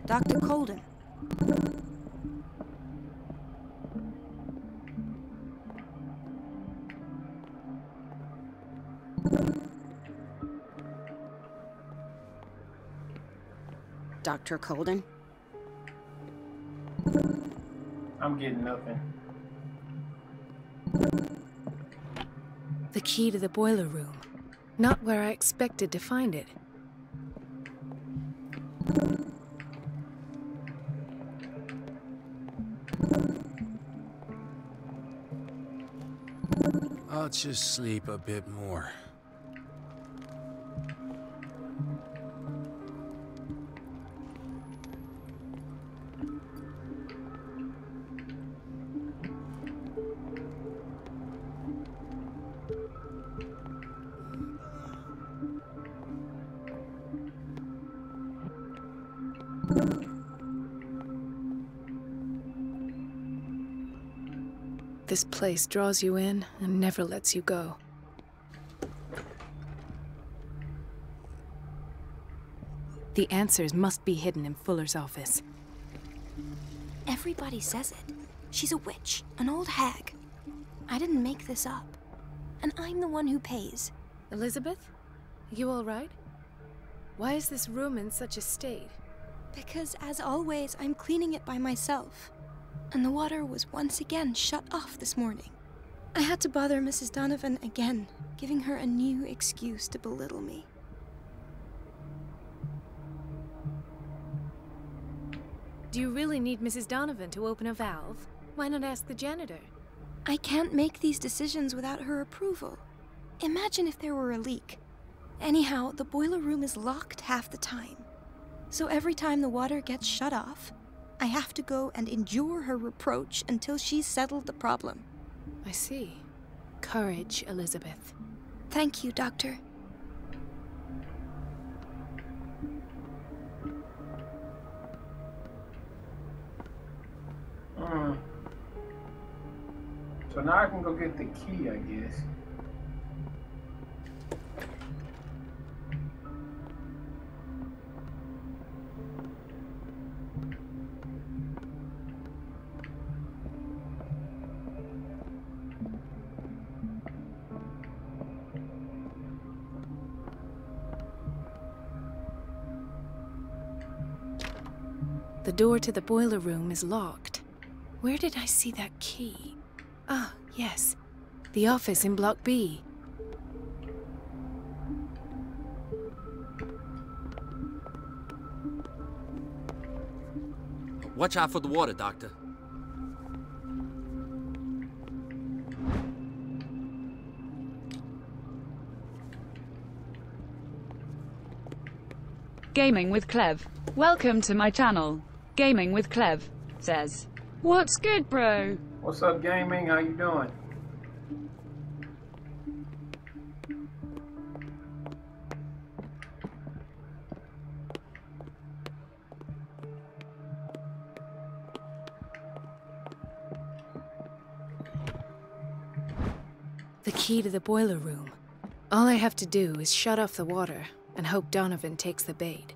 Dr. Colden. Dr. Colden? I'm getting nothing. The key to the boiler room. Not where I expected to find it. I'll just sleep a bit more. This place draws you in and never lets you go. The answers must be hidden in Fuller's office. Everybody says it. She's a witch, an old hag. I didn't make this up. And I'm the one who pays. Elizabeth? You all right? Why is this room in such a state? Because, as always, I'm cleaning it by myself. And the water was once again shut off this morning. I had to bother Mrs. Donovan again, giving her a new excuse to belittle me. Do you really need Mrs. Donovan to open a valve? Why not ask the janitor? I can't make these decisions without her approval. Imagine if there were a leak. Anyhow, the boiler room is locked half the time. So every time the water gets shut off, I have to go and endure her reproach until she's settled the problem. I see. Courage, Elizabeth. Thank you, Doctor. So now I can go get the key, I guess. The door to the boiler room is locked. Where did I see that key? Ah, yes. The office in Block B. Watch out for the water, Doctor. Gaming with Clev. Welcome to my channel. Gaming with Clev says, "What's good, bro?" What's up, gaming? How you doing? The key to the boiler room. All I have to do is shut off the water and hope Donovan takes the bait.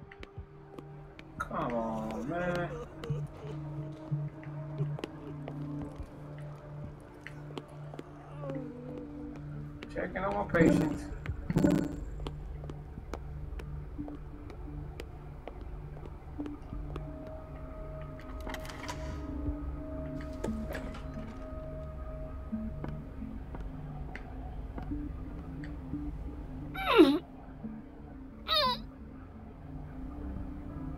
Come on, man. Checking on my patients.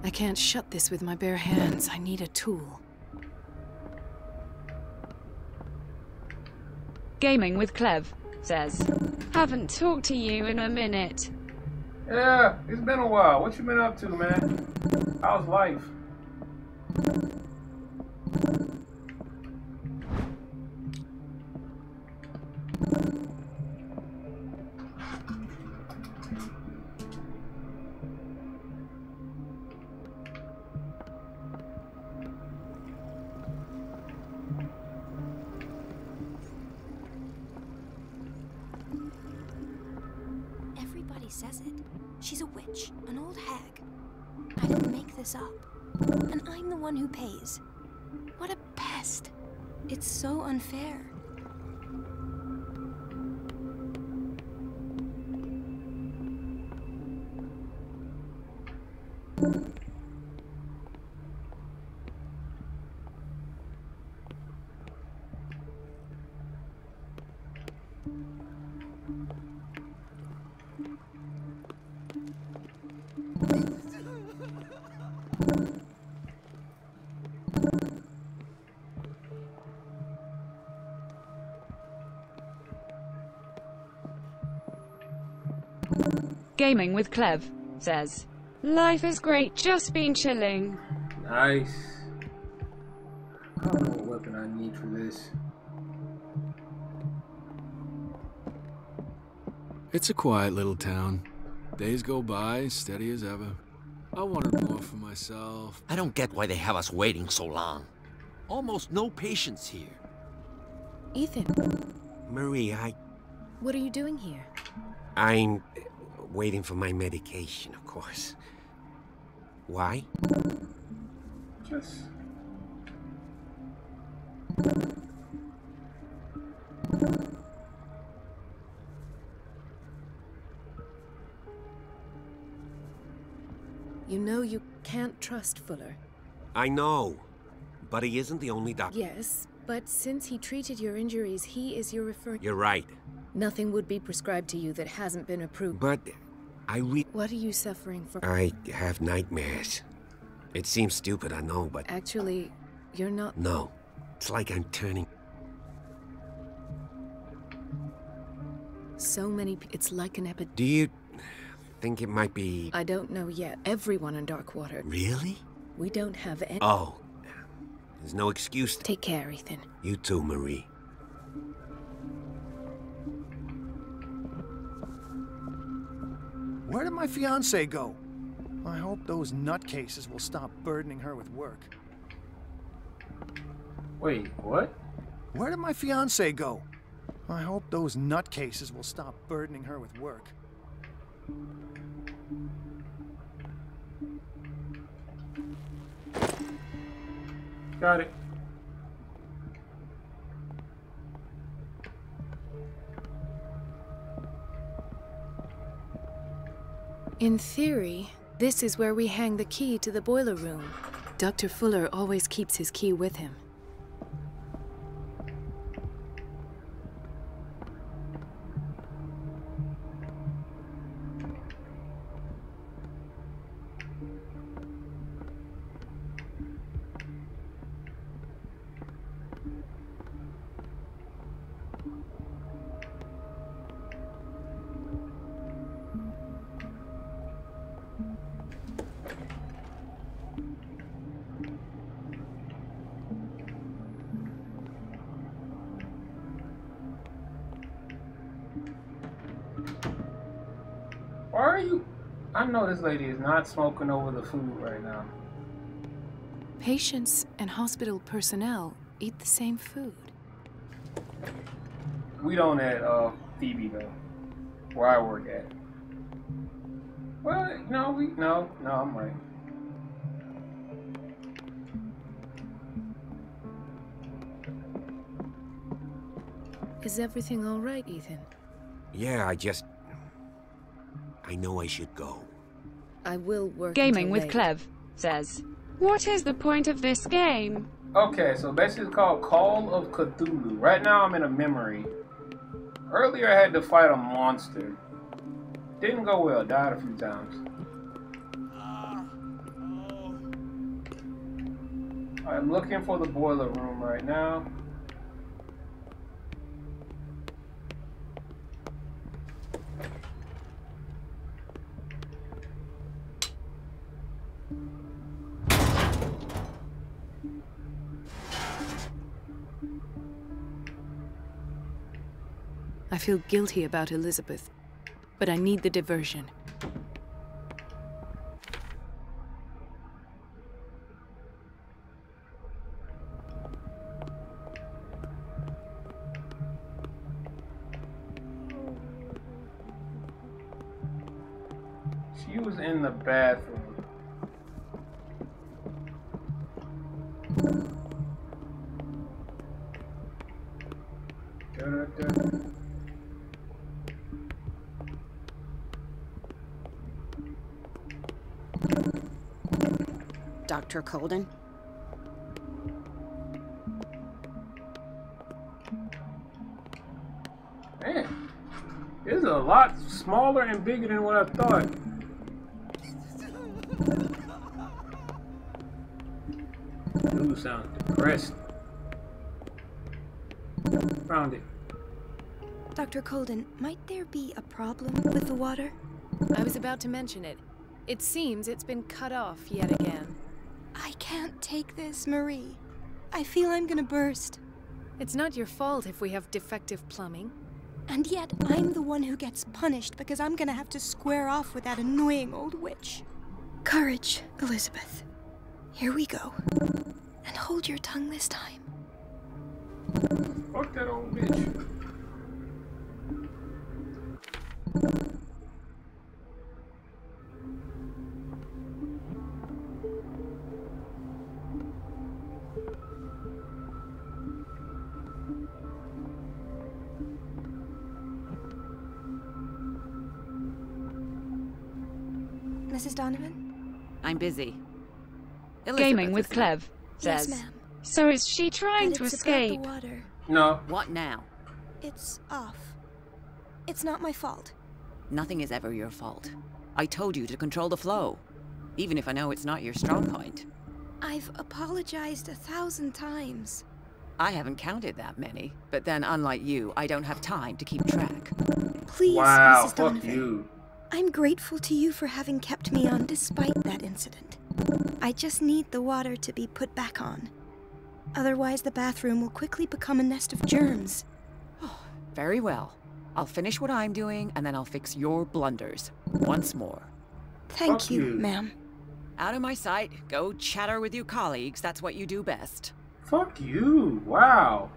I can't shut this with my bare hands. I need a tool. Gaming with Clev says, haven't talked to you in a minute. Yeah, it's been a while. What you been up to, man? How's life? Everybody says it. She's a witch, an old hag. I didn't make this up. And I'm the one who pays. What a pest. It's so unfair. Gaming with Clev says, life is great, just been chilling. Nice. I don't know what weapon I need for this. It's a quiet little town. Days go by, steady as ever. I wanted more for myself. I don't get why they have us waiting so long. Almost no patients here. Ethan. Marie, What are you doing here? I'm waiting for my medication, of course. Why? Just... You know you can't trust Fuller. I know, but he isn't the only doctor. Yes, but since he treated your injuries, he is your referred... You're right. Nothing would be prescribed to you that hasn't been approved. But What are you suffering from? I have nightmares. It seems stupid, I know, but... Actually, you're not... No. It's like I'm turning... So many... It's like an epidemic. Do you think it might be... I don't know yet. Everyone in Darkwater. Really? We don't have any... Oh. There's no excuse. Take care, Ethan. You too, Marie. Where did my fiancée go? I hope those nutcases will stop burdening her with work. Wait, what? Where did my fiancée go? I hope those nutcases will stop burdening her with work. Got it. In theory, this is where we hang the key to the boiler room. Dr. Fuller always keeps his key with him. Why are you... I know this lady is not smoking over the food right now. Patients and hospital personnel eat the same food. We don't at Phoebe though, where I work at. Well, no, I'm right. Is everything all right, Ethan? Yeah, I know I should go. I will work Gaming with late. Clev says, what is the point of this game? Okay, so basically it's called Call of Cthulhu. Right now I'm in a memory. Earlier I had to fight a monster. Didn't go well, died a few times. I'm looking for the boiler room right now. I feel guilty about Elizabeth, but I need the diversion. She was in the bathroom. Dr. Colden? Man, it's a lot smaller and bigger than what I thought. Dude sounds depressed. Found it. Dr. Colden, might there be a problem with the water? I was about to mention it. It seems it's been cut off yet again. I can't take this, Marie. I feel I'm gonna burst. It's not your fault if we have defective plumbing. And yet, I'm the one who gets punished because I'm gonna have to square off with that annoying old witch. Courage, Elizabeth. Here we go. And hold your tongue this time. Fuck that old bitch. Mrs. Donovan? I'm busy. Gaming with Clev Yes, says, ma'am. so is she trying But to it's escape? about the water. No. What now? It's off. It's not my fault. Nothing is ever your fault. I told you to control the flow, even if I know it's not your strong point. I've apologized 1,000 times. I haven't counted that many, but then unlike you, I don't have time to keep track. Please, Wow, Mrs. fuck Donovan. you. I'm grateful to you for having kept me on despite that incident. I just need the water to be put back on. Otherwise, the bathroom will quickly become a nest of germs. Very well. I'll finish what I'm doing, and then I'll fix your blunders. Once more. Thank you, ma'am. Out of my sight. Go chatter with your colleagues. That's what you do best. Fuck you. Wow.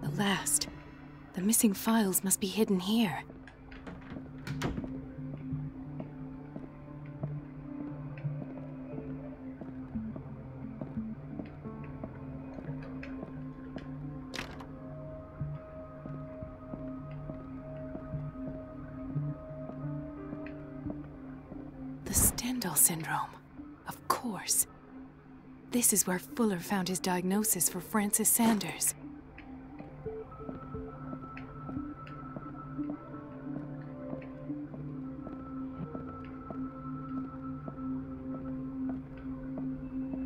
The last. The missing files must be hidden here. The Stendhal syndrome. Of course. This is where Fuller found his diagnosis for Francis Sanders.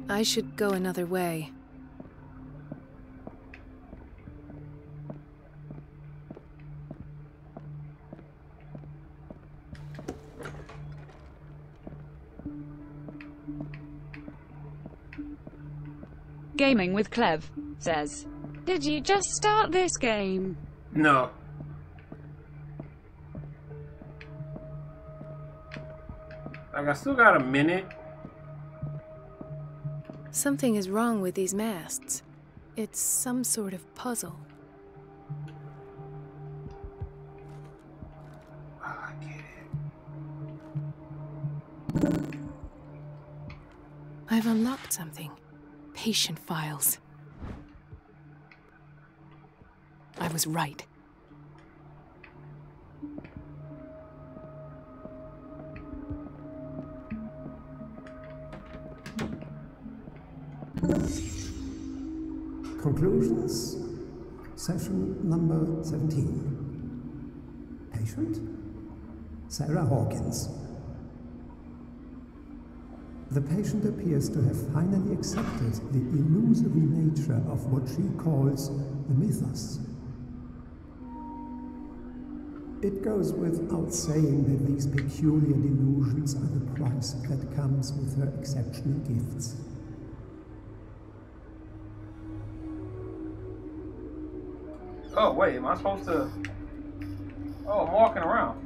I should go another way. Gaming with Clev says, did you just start this game? No. Like, I still got a minute. Something is wrong with these masts. It's some sort of puzzle. I get it. I've unlocked something. Patient files. I was right. Conclusions. Session number 17. Patient? Sarah Hawkins. The patient appears to have finally accepted the illusory nature of what she calls the mythos. It goes without saying that these peculiar delusions are the price that comes with her exceptional gifts. Oh, wait, am I supposed to... Oh, I'm walking around.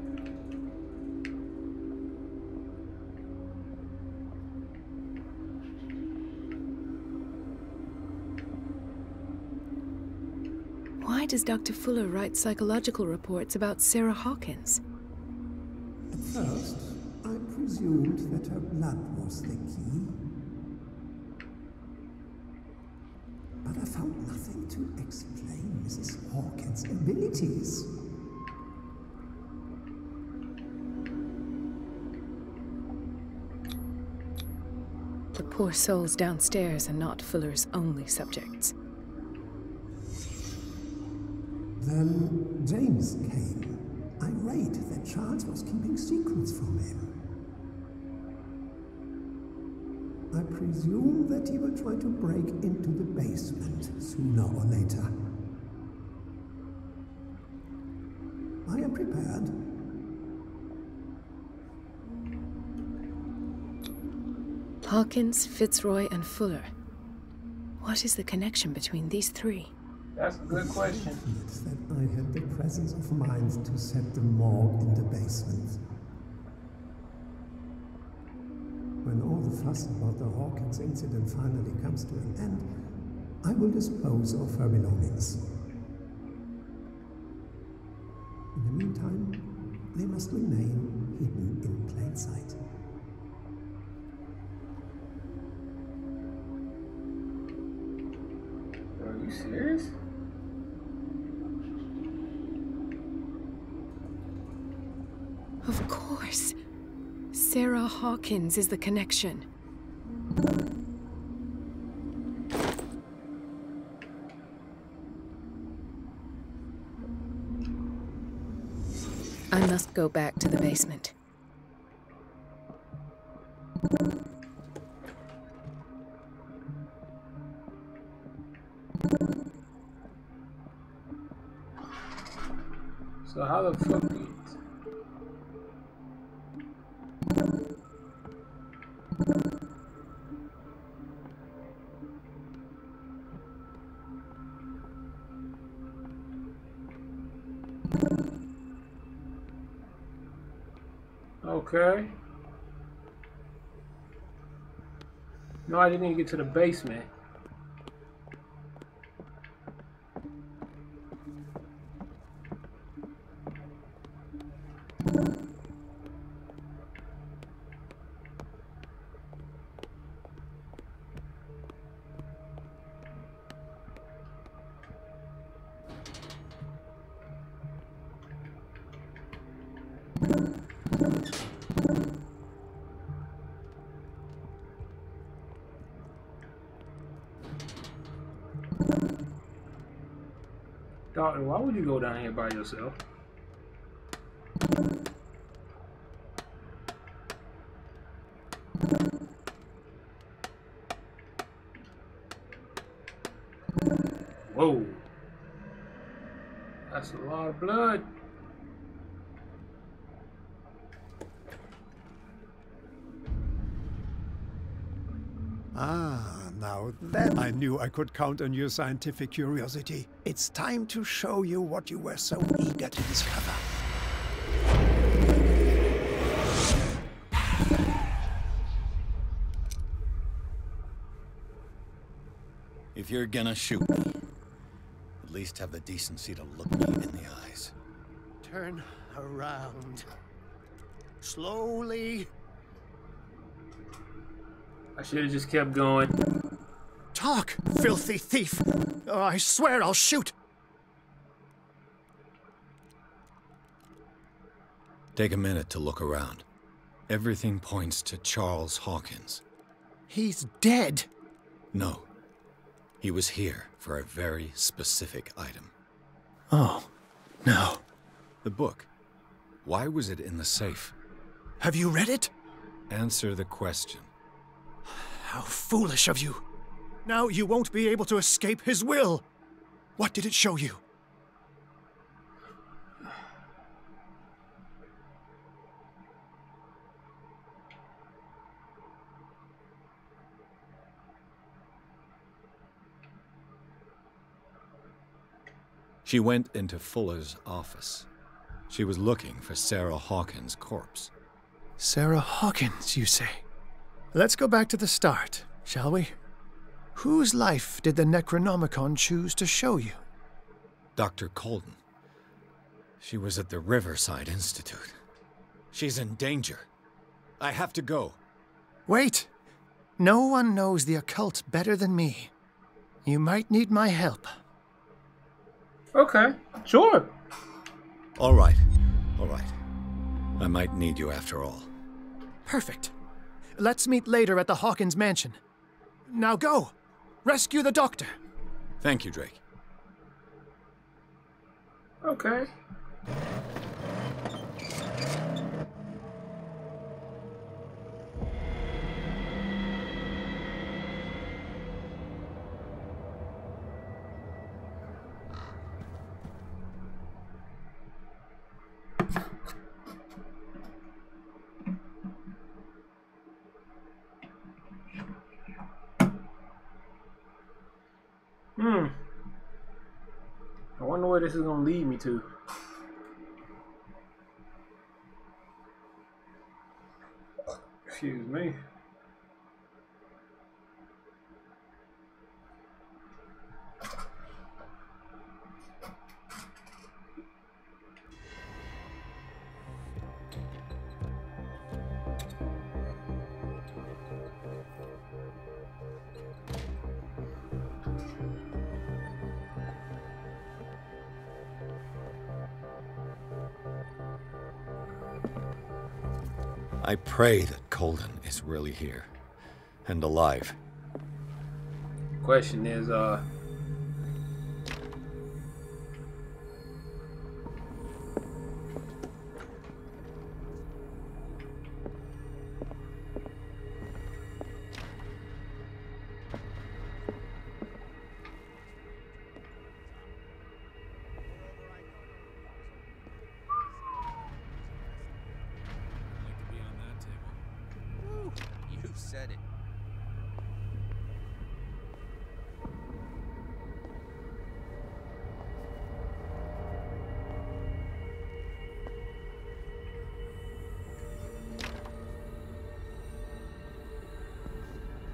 Why does Dr. Fuller write psychological reports about Sarah Hawkins? At first, I presumed that her blood was the key. But I found nothing to explain Mrs. Hawkins' abilities. The poor souls downstairs are not Fuller's only subjects. Then James came, irate that Charles was keeping secrets from him. I presume that he will try to break into the basement sooner or later. I am prepared. Hawkins, Fitzroy, and Fuller. What is the connection between these three? That's a good question. That I had the presence of mind to set the morgue in the basement. When all the fuss about the Hawkins incident finally comes to an end, I will dispose of her belongings. In the meantime, they must remain hidden in plain sight. Are you serious? Of course. Sarah Hawkins is the connection. I must go back to the basement. So how the fuck do you... Okay. No, I didn't even get to the basement. Doctor, why would you go down here by yourself? Whoa. That's a lot of blood. Ah, Now then I knew I could count on your scientific curiosity. It's time to show you what you were so eager to discover. If you're gonna shoot me, at least have the decency to look me in the eyes. Turn around. Slowly. I should have just kept going. Talk, filthy thief! Oh, I swear I'll shoot! Take a minute to look around. Everything points to Charles Hawkins. He's dead! No. He was here for a very specific item. Oh, no. The book. Why was it in the safe? Have you read it? Answer the question. How foolish of you. Now you won't be able to escape his will. What did it show you? She went into Fuller's office. She was looking for Sarah Hawkins' corpse. Sarah Hawkins, you say? Let's go back to the start, shall we? Whose life did the Necronomicon choose to show you? Dr. Colden. She was at the Riverside Institute. She's in danger. I have to go. Wait! No one knows the occult better than me. You might need my help. Okay, sure. All right. All right. I might need you after all. Perfect. Let's meet later at the Hawkins mansion. Now go! Rescue the doctor! Thank you, Drake. Okay. I wonder where this is gonna lead me to. Excuse me. I pray that Colden is really here. And alive. Question is, You said it.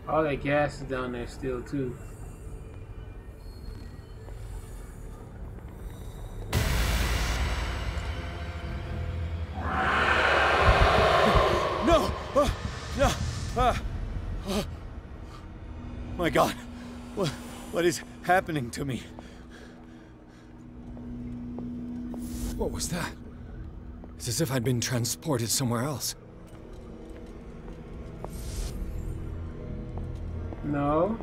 all that gas is down there still too. No! No! My God! What is happening to me? What was that? It's as if I'd been transported somewhere else. No.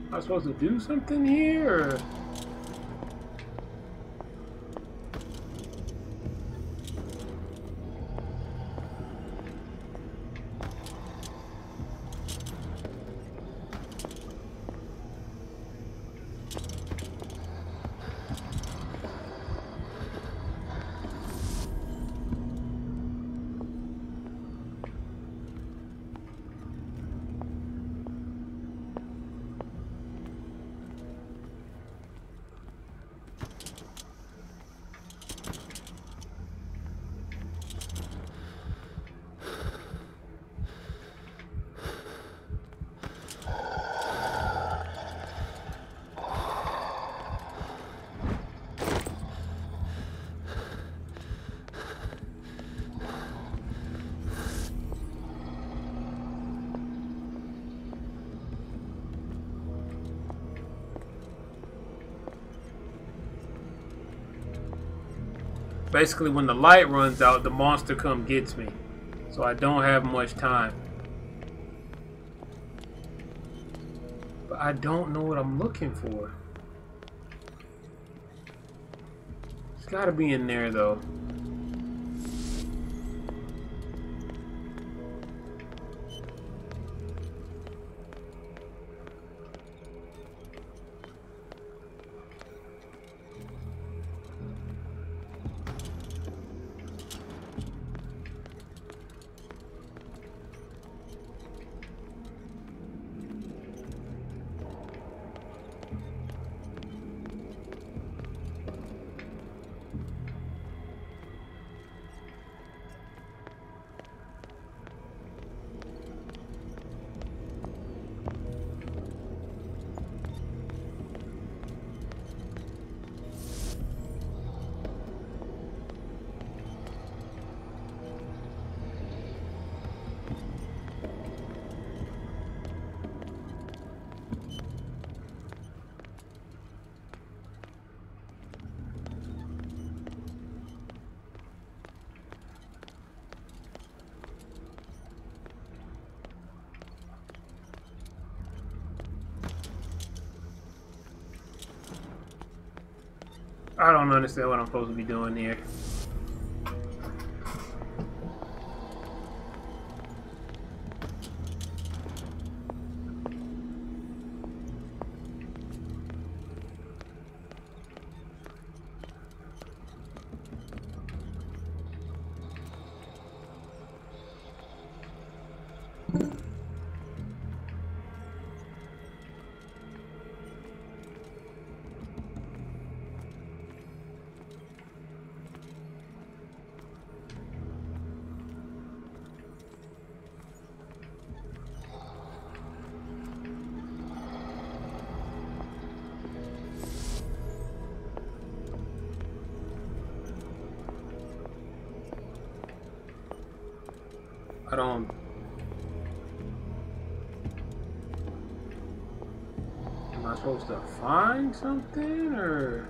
Am I supposed to do something here? Or... Basically, when the light runs out, the monster gets me. So I don't have much time. But I don't know what I'm looking for. It's gotta be in there, though. I don't understand what I'm supposed to be doing here. I don't... Am I supposed to find something, or...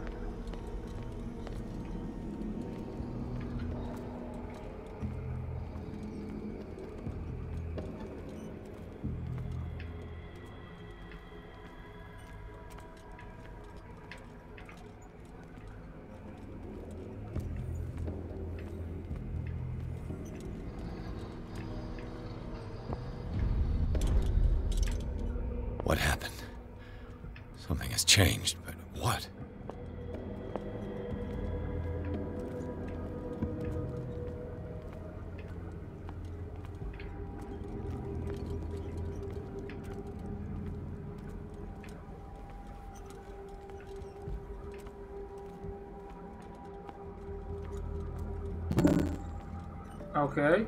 What happened? Something has changed, but what? Okay.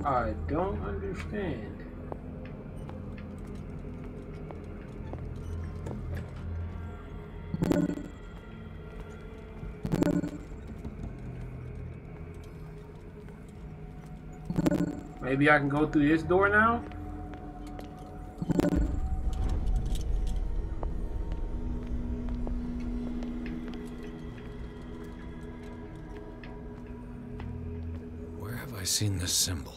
I don't understand. Maybe I can go through this door now? Where have I seen this symbol?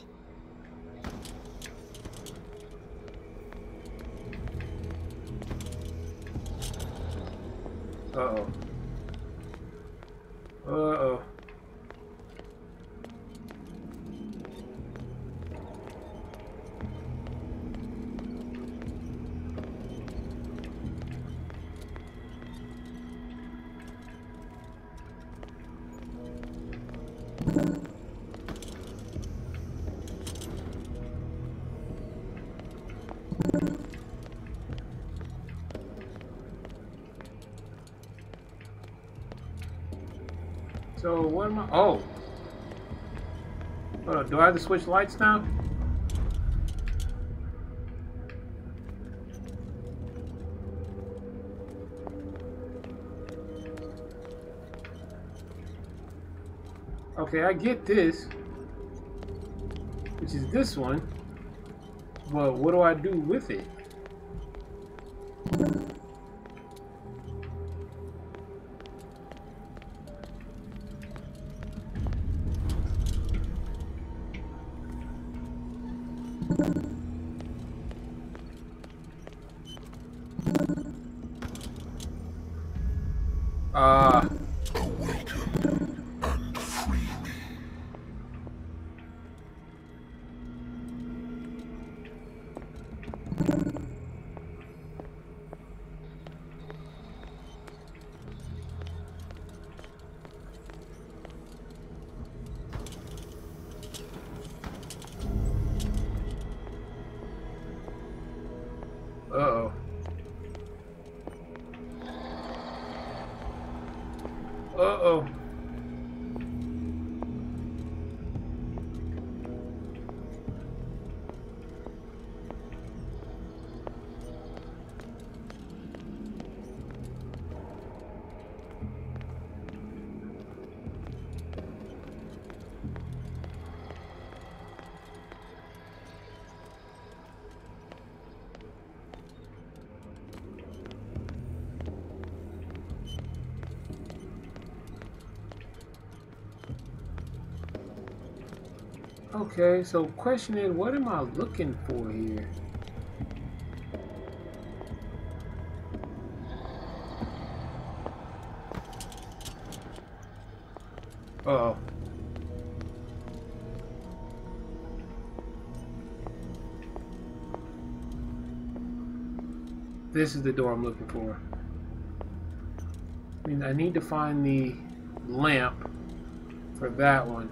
Uh-oh. Uh-oh. So what am I? Oh. Hold on, do I have to switch lights now? Okay, I get this, which is this one, but what do I do with it? Uh-oh. Uh-oh. Okay, so question is, what am I looking for here? Uh-oh. This is the door I'm looking for. I mean, I need to find the lamp for that one.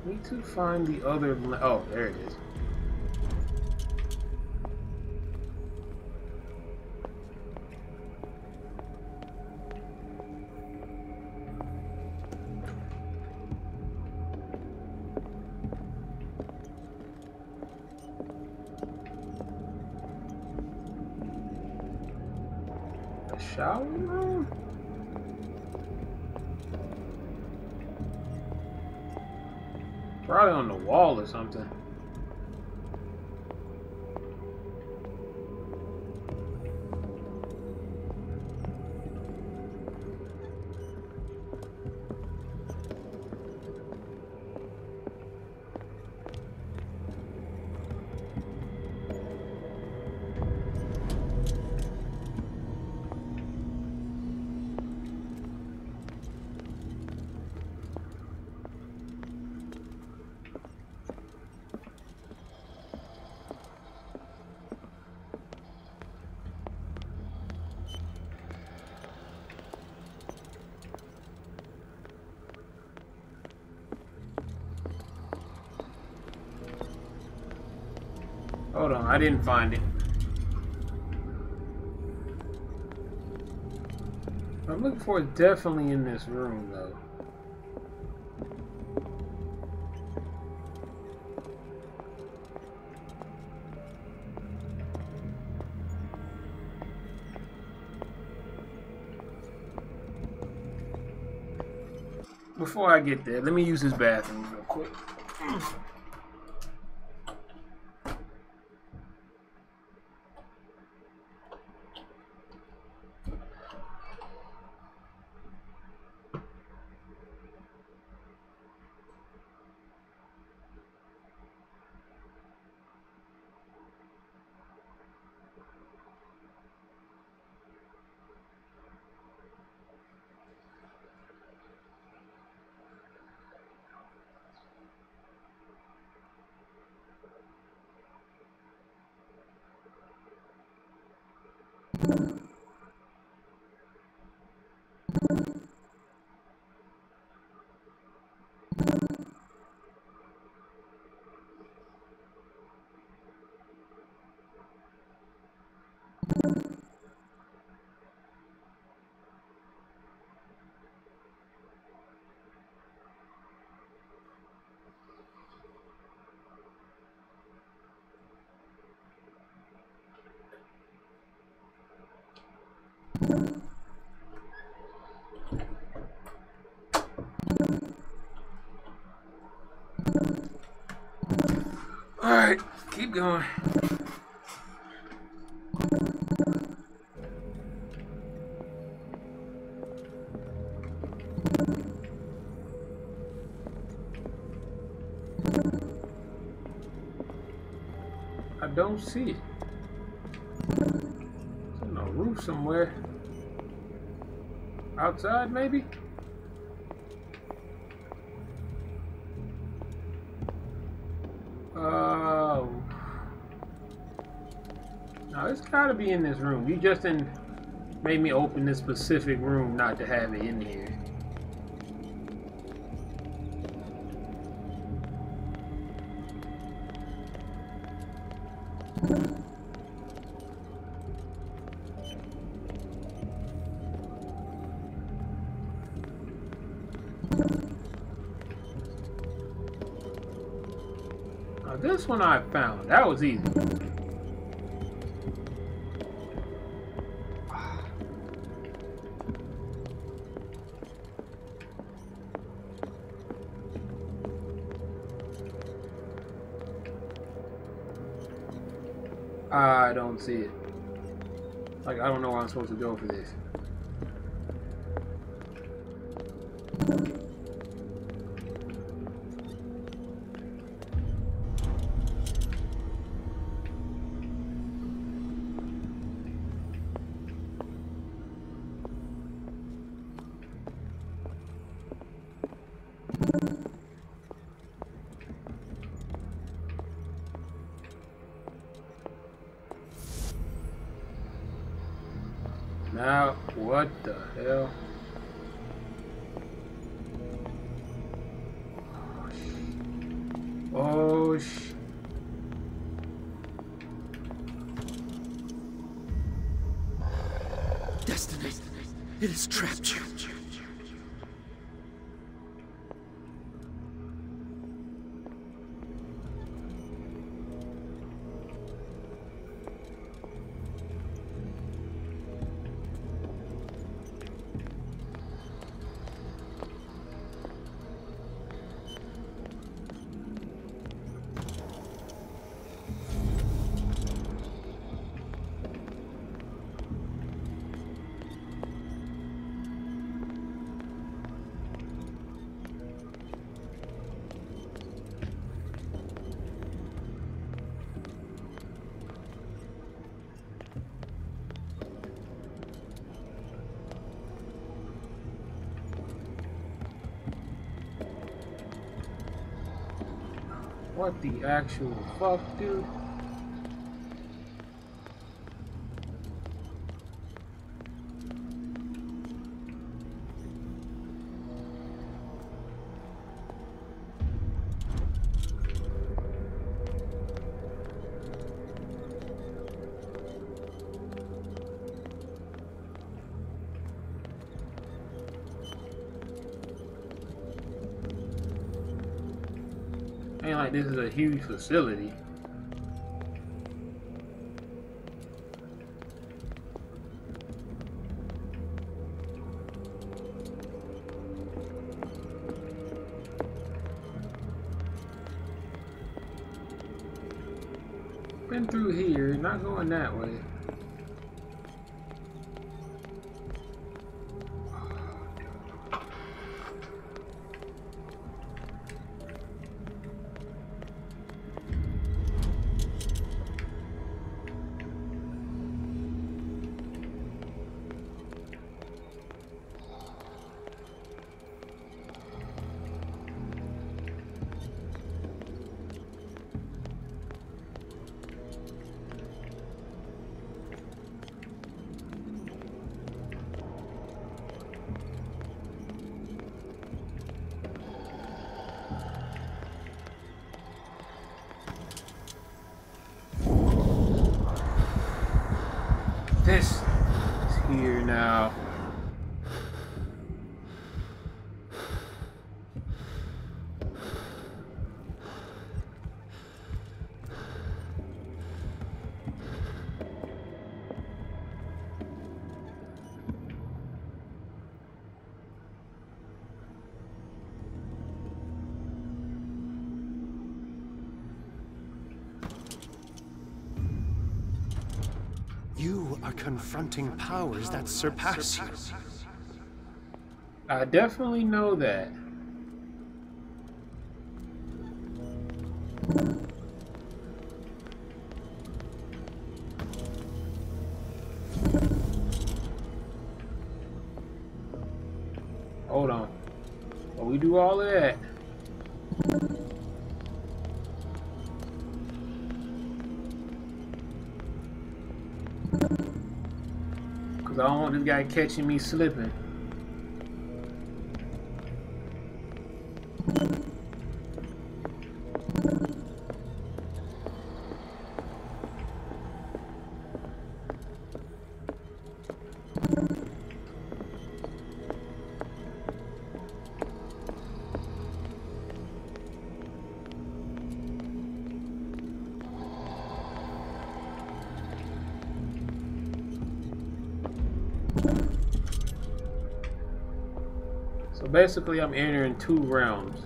Need to find the other. Oh, there it is. A shower room? Probably on the wall or something. Hold on, I didn't find it. I'm looking for it definitely in this room, though. Before I get there, let me use this bathroom real quick. Alright, keep going. I don't see it. It's on a roof somewhere. Outside, maybe? Oh. No, it's gotta be in this room. You just didn't made me open this specific room not to have it in here. Now this one I found. That was easy. I don't see it. Like, I don't know where I'm supposed to go for this. Now, what the hell? Oh, shit. Destiny, it has trapped you. What the actual fuck, dude? ain't like this is a huge facility. Been through here, not going that way. This is here now. You are confronting powers that surpass you. I definitely know that. Hold on. Well, we do all of that. Cause I don't want this guy catching me slipping. So basically I'm entering 2 realms.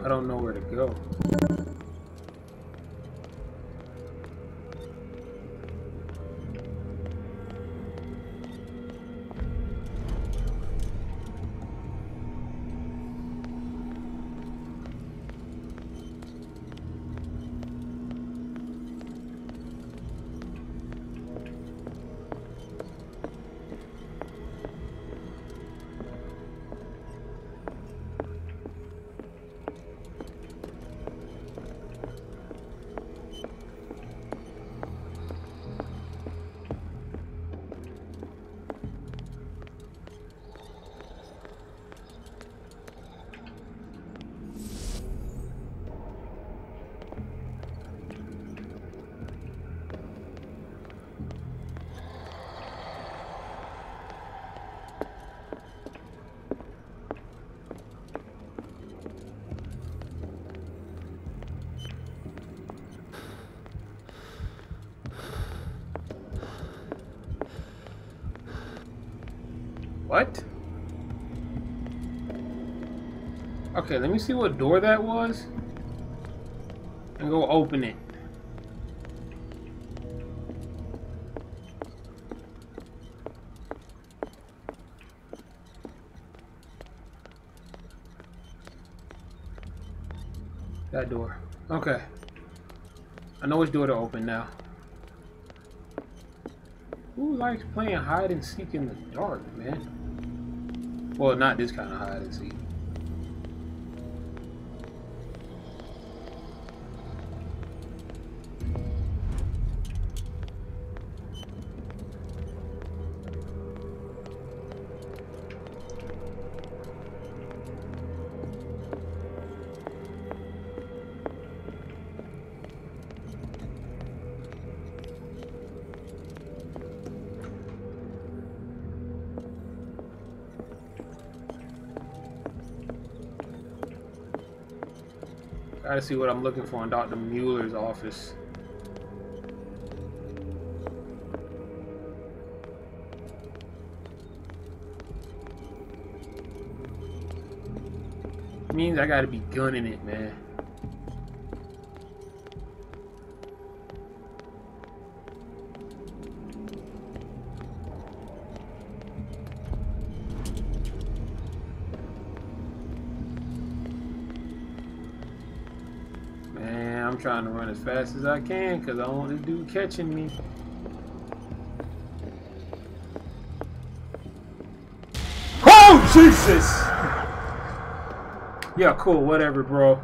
I don't know where to go. What? Okay, let me see what door that was. And go open it. That door. Okay. I know which door to open now. Who likes playing hide and seek in the dark, man? Well, not this kind of hide and seek. Gotta see what I'm looking for in Dr. Mueller's office. Means I gotta be gunning it, man. I'm trying to run as fast as I can because I don't want this dude catching me. Oh, Jesus! Yeah, cool. Whatever, bro.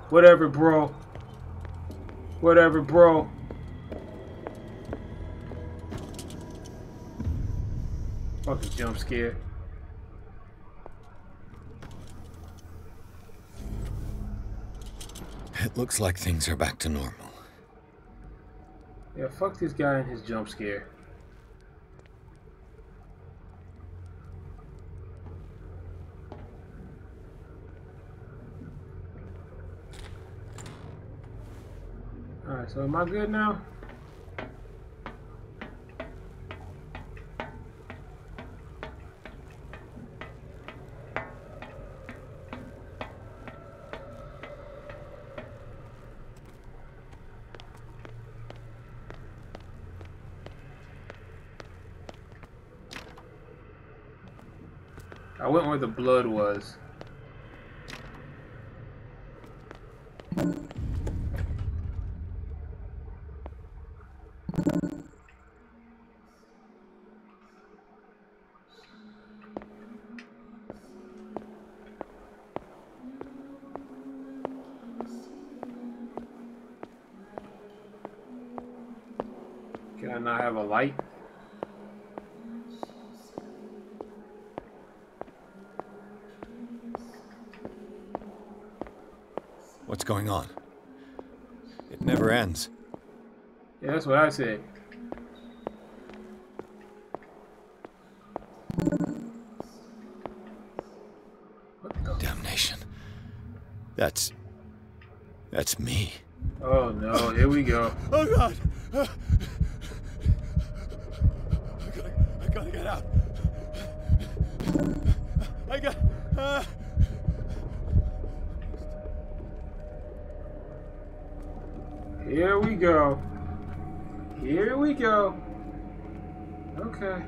Whatever, bro. Whatever, bro. Fucking jump scare. It looks like things are back to normal. Yeah, fuck this guy and his jump scare. Alright, so am I good now? I went where the blood was. Can I not have a light? What's going on? It never ends. Yeah, that's what I said. Damnation. That's me. Oh no, here we go. Oh God! I gotta get out. I got. Here we go. Here we go. Okay.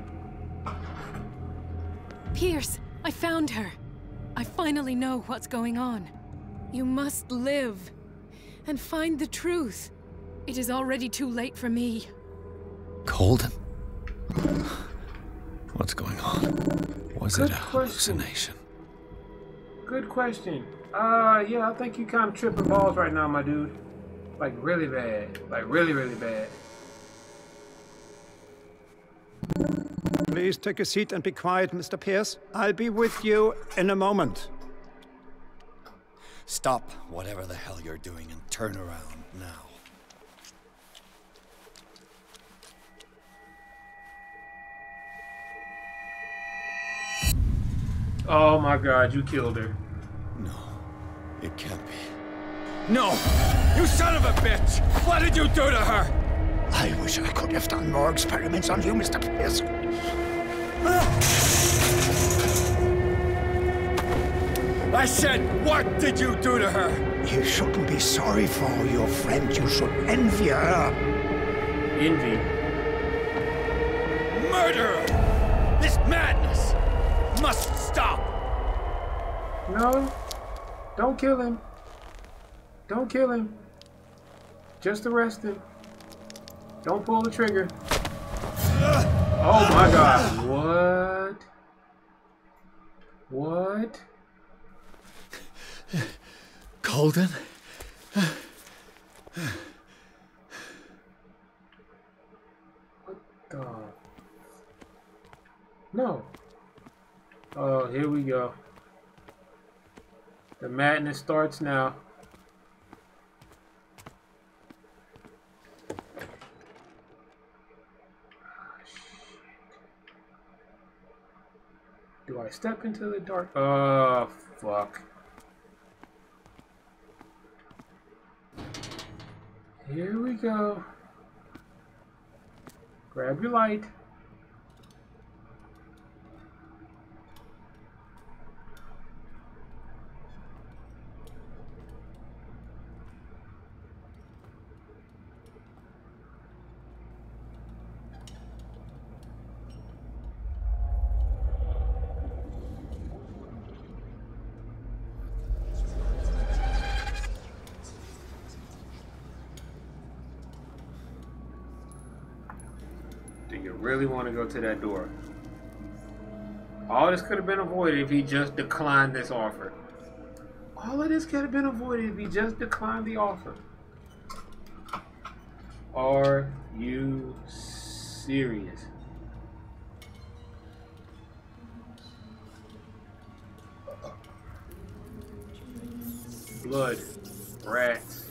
Pierce, I found her. I finally know what's going on. You must live and find the truth. It is already too late for me. Colden? What's going on? Was it a hallucination? Good question. Yeah, I think you kind of tripping balls right now, my dude. Like really bad. Like really, really bad. Please take a seat and be quiet, Mr. Pierce. I'll be with you in a moment. Stop whatever the hell you're doing and turn around now. Oh my God, you killed her. No, it can't be. No! You son of a bitch! What did you do to her? I wish I could have done more experiments on you, Mr. Pierce. I said, what did you do to her? You shouldn't be sorry for your friend. You should envy her. Envy. Murderer! This madness must stop! No. Don't kill him. Don't kill him. Just arrest him. Don't pull the trigger. Oh my god. What? What? Colden? What the? No. Oh, here we go. The madness starts now. Do I step into the dark? Oh, fuck. Here we go. Grab your light. Do you really want to go to that door? All this could have been avoided if he just declined this offer. All of this could have been avoided if he just declined the offer. Are you serious? Blood. Rats.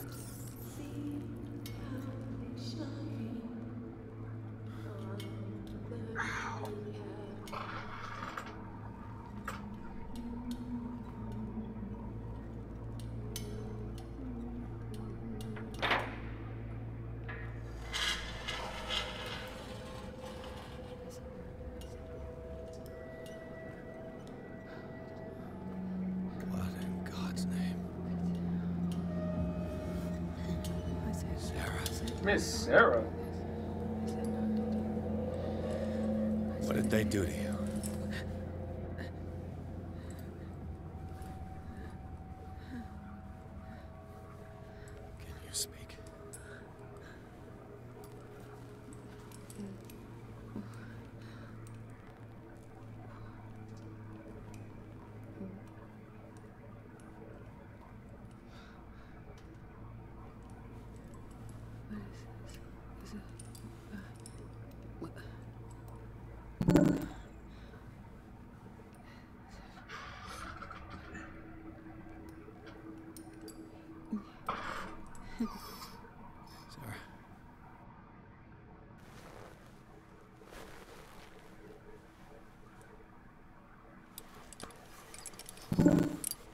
Miss Sarah. What did they do to you? Can you speak?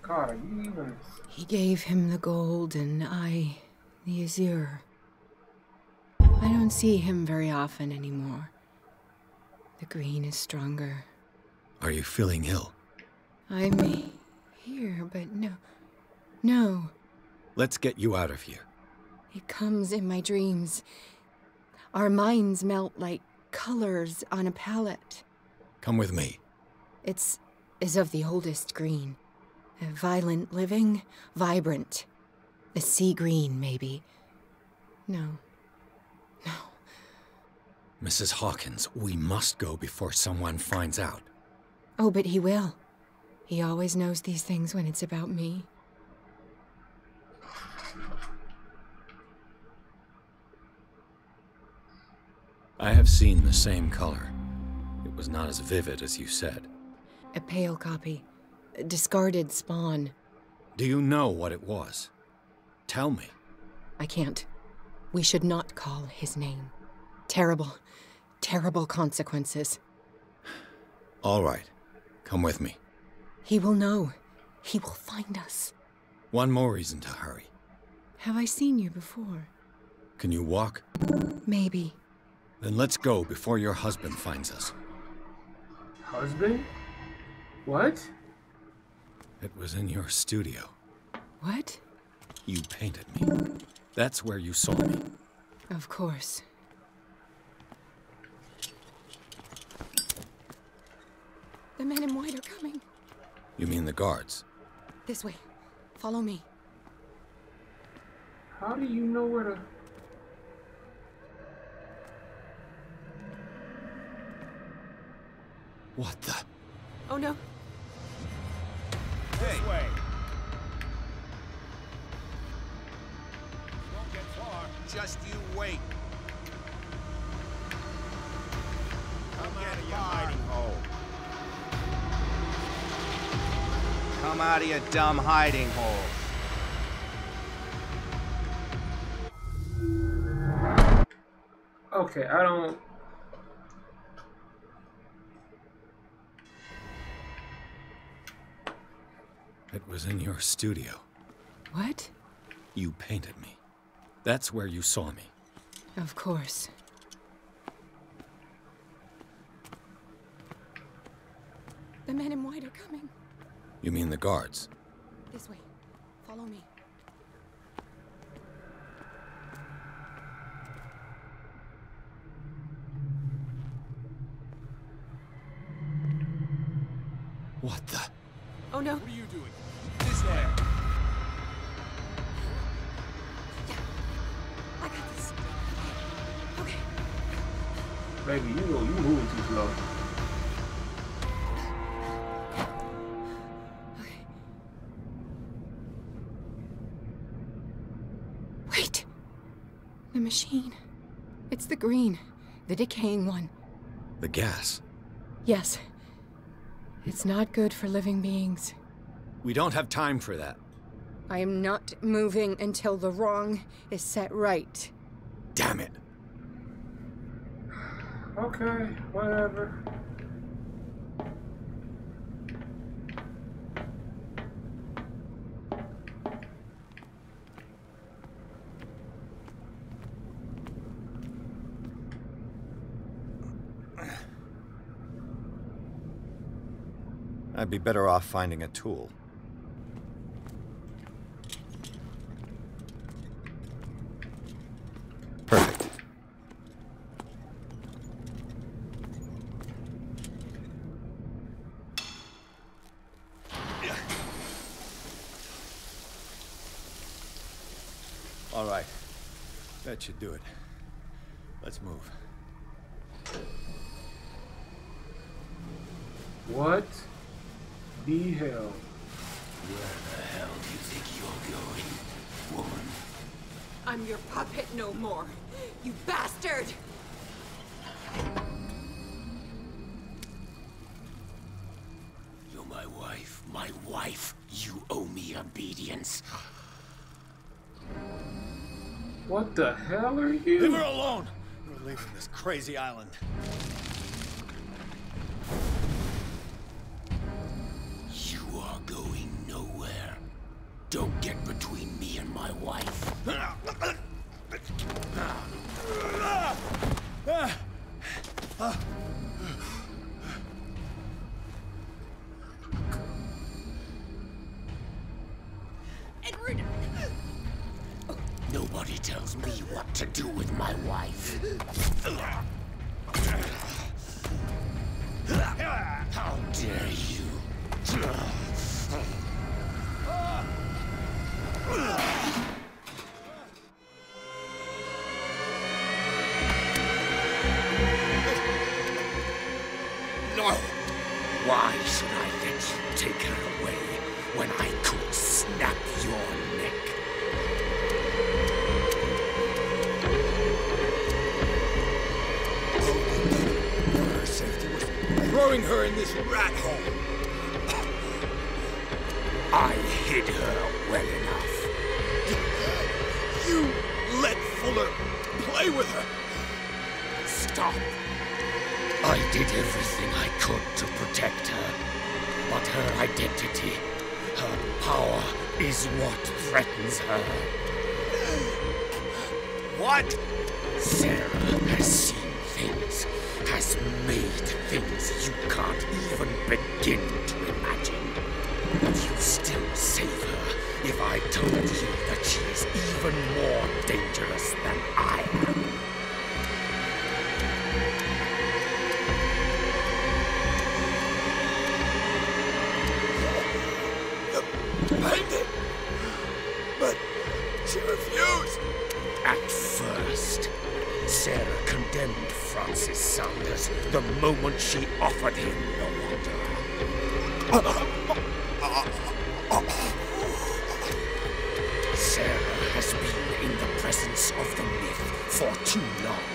God, are you even... He gave him the gold and I the azure. I don't see him very often anymore. The green is stronger. Are you feeling ill? I'm here, but no. Let's get you out of here. It comes in my dreams. Our minds melt like colors on a palette. Come with me. It's of the oldest green. Violent living, vibrant. The sea green, maybe. No. Mrs. Hawkins, we must go before someone finds out. Oh, but he will. He always knows these things when it's about me. I have seen the same color. It was not as vivid as you said. A pale copy. A discarded spawn. Do you know what it was? Tell me. I can't. We should not call his name. Terrible, terrible consequences. All right. Come with me. He will know. He will find us. One more reason to hurry. Have I seen you before? Can you walk? Maybe. Then let's go before your husband finds us. Husband? What? It was in your studio. What? You painted me. That's where you saw me. Of course. The men in white are coming. You mean the guards? This way. Follow me. How do you know where to... What the? Oh no. This way. Won't get far. Just you wait. Come out of your hiding hole. Come out of your dumb hiding hole. Okay, I don't... It was in your studio. What? You painted me. That's where you saw me. Of course. The men in white are coming. You mean the guards? This way. Follow me. What the? Oh no. What are you doing? This way. I got this. Okay. Baby, you moving too slow. Wait. The machine. It's the green. The decaying one. The gas. Yes. It's not good for living beings. We don't have time for that. I am not moving until the wrong is set right. Damn it. Okay, whatever. I'd be better off finding a tool. Perfect. All right. That should do it. Let's move. What the hell? Where the hell do you think you're going, woman? I'm your puppet no more, you bastard! You're my wife. My wife. You owe me obedience. What the hell are you? Leave her alone! We're leaving this crazy island. You are going nowhere. Don't get between me and my wife. Edward! Nobody tells me what to do with my wife. How dare you? No! Why should I let you take her away when I could snap your neck? Her safety was throwing her in this rat hole. I hid her well enough. You let Fuller play with her. Stop. I did everything I could to protect her. But her identity, her power, is what threatens her. What? Sarah has seen things, has made things you can't even begin to imagine. Would you still save her if I told you that she is even more dangerous than I am? The bandit! But she refused! At first, Sarah condemned Francis Sanders the moment she offered him the water. Sarah has been in the presence of the myth for too long.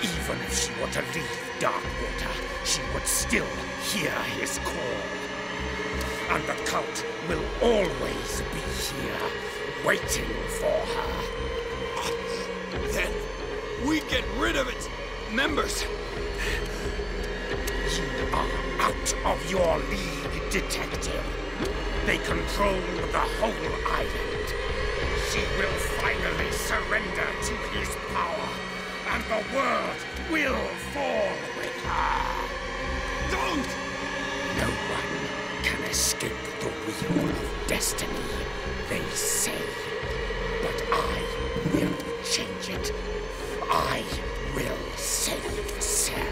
Even if she were to leave Darkwater, she would still hear his call. And the cult will always be here, waiting for her. Then we get rid of its members. You are out of your league, detective. They control the whole island. She will finally surrender to his power, and the world will fall with her. Don't! No one can escape the wheel of destiny, they say. But I will change it. I will save Sarah.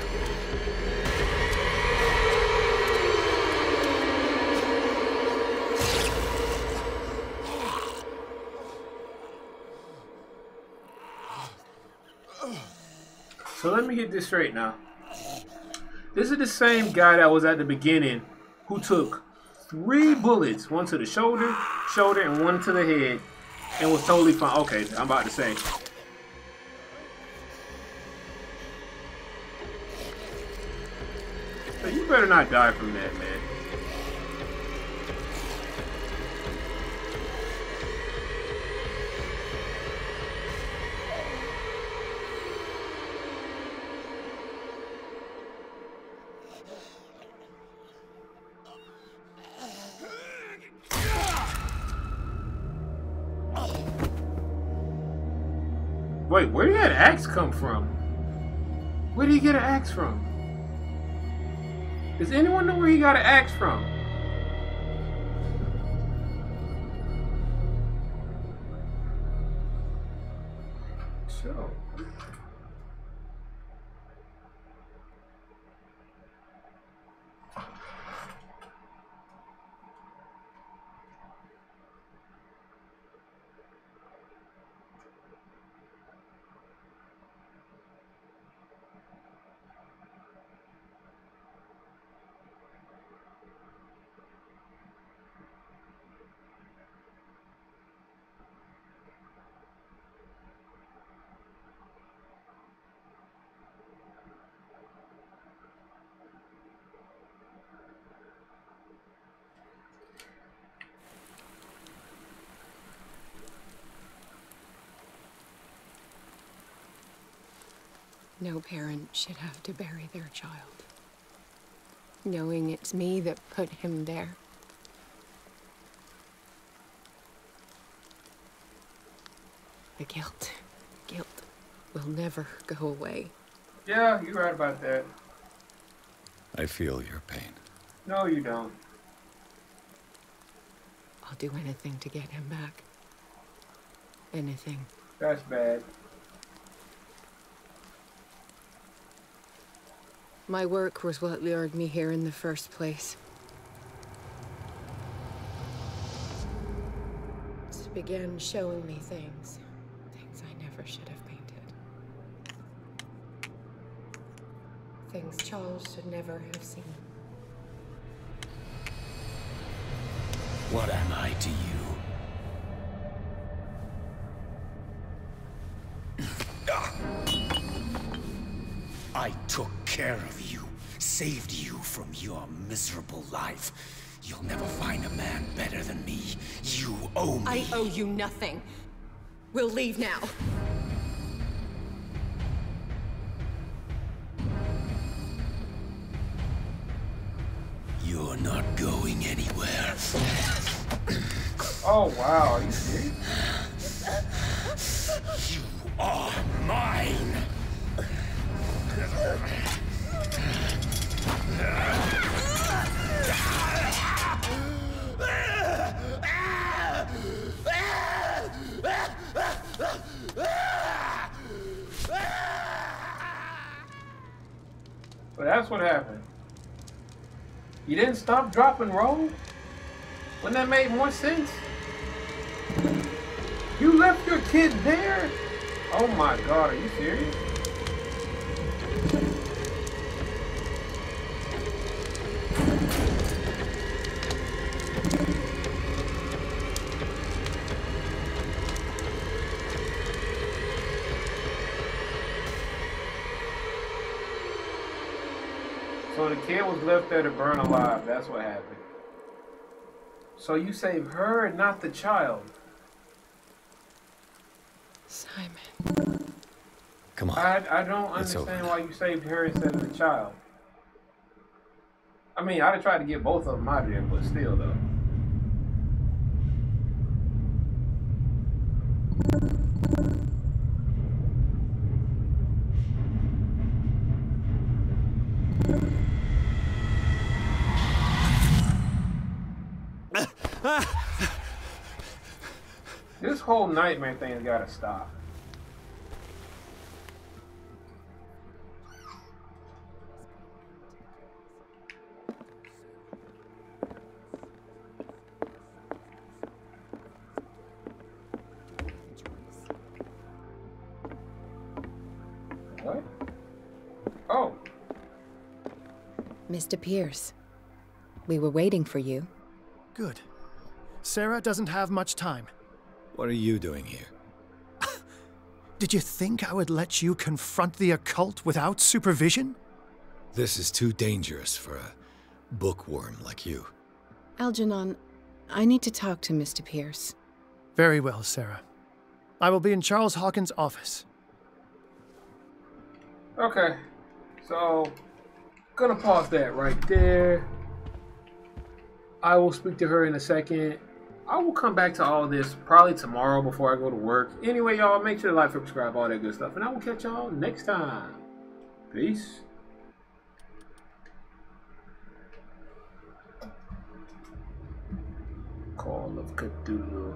So let me get this straight now. This is the same guy that was at the beginning who took 3 bullets, one to the shoulder, and one to the head, and was totally fine. Okay, I'm about to say. So you better not die from that, man. Wait, where did that axe come from? Where did he get an axe from? Does anyone know where he got an axe from? So. No parent should have to bury their child, knowing it's me that put him there. The guilt will never go away. Yeah, you're right about that. I feel your pain. No, you don't. I'll do anything to get him back. Anything. That's bad. My work was what lured me here in the first place. It began showing me things I never should have painted. Things Charles should never have seen. What am I to you? I took care of you, saved you from your miserable life. You'll never find a man better than me. You owe me. I owe you nothing. We'll leave now. You're not going anywhere. Oh, wow. Are you serious? You are mine. that's what happened. You didn't stop, drop, and roll? Wouldn't that make more sense? You left your kid there? Oh my god, are you serious? So the kid was left there to burn alive. That's what happened. So you saved her and not the child. Simon. Come on. I don't understand why you saved her instead of the child. I mean, I'd have tried to get both of them out of there, but still, though. This whole nightmare thing's gotta stop. What? Oh. Mr. Pierce, we were waiting for you. Good. Sarah doesn't have much time. What are you doing here? Did you think I would let you confront the occult without supervision? This is too dangerous for a bookworm like you. Algernon, I need to talk to Mr. Pierce. Very well, Sarah. I will be in Charles Hawkins' office. Okay. So, gonna pause that right there. I will speak to her in a second. I will come back to all this probably tomorrow before I go to work. Anyway, y'all, make sure to like, subscribe, all that good stuff. And I will catch y'all next time. Peace. Call of Cthulhu.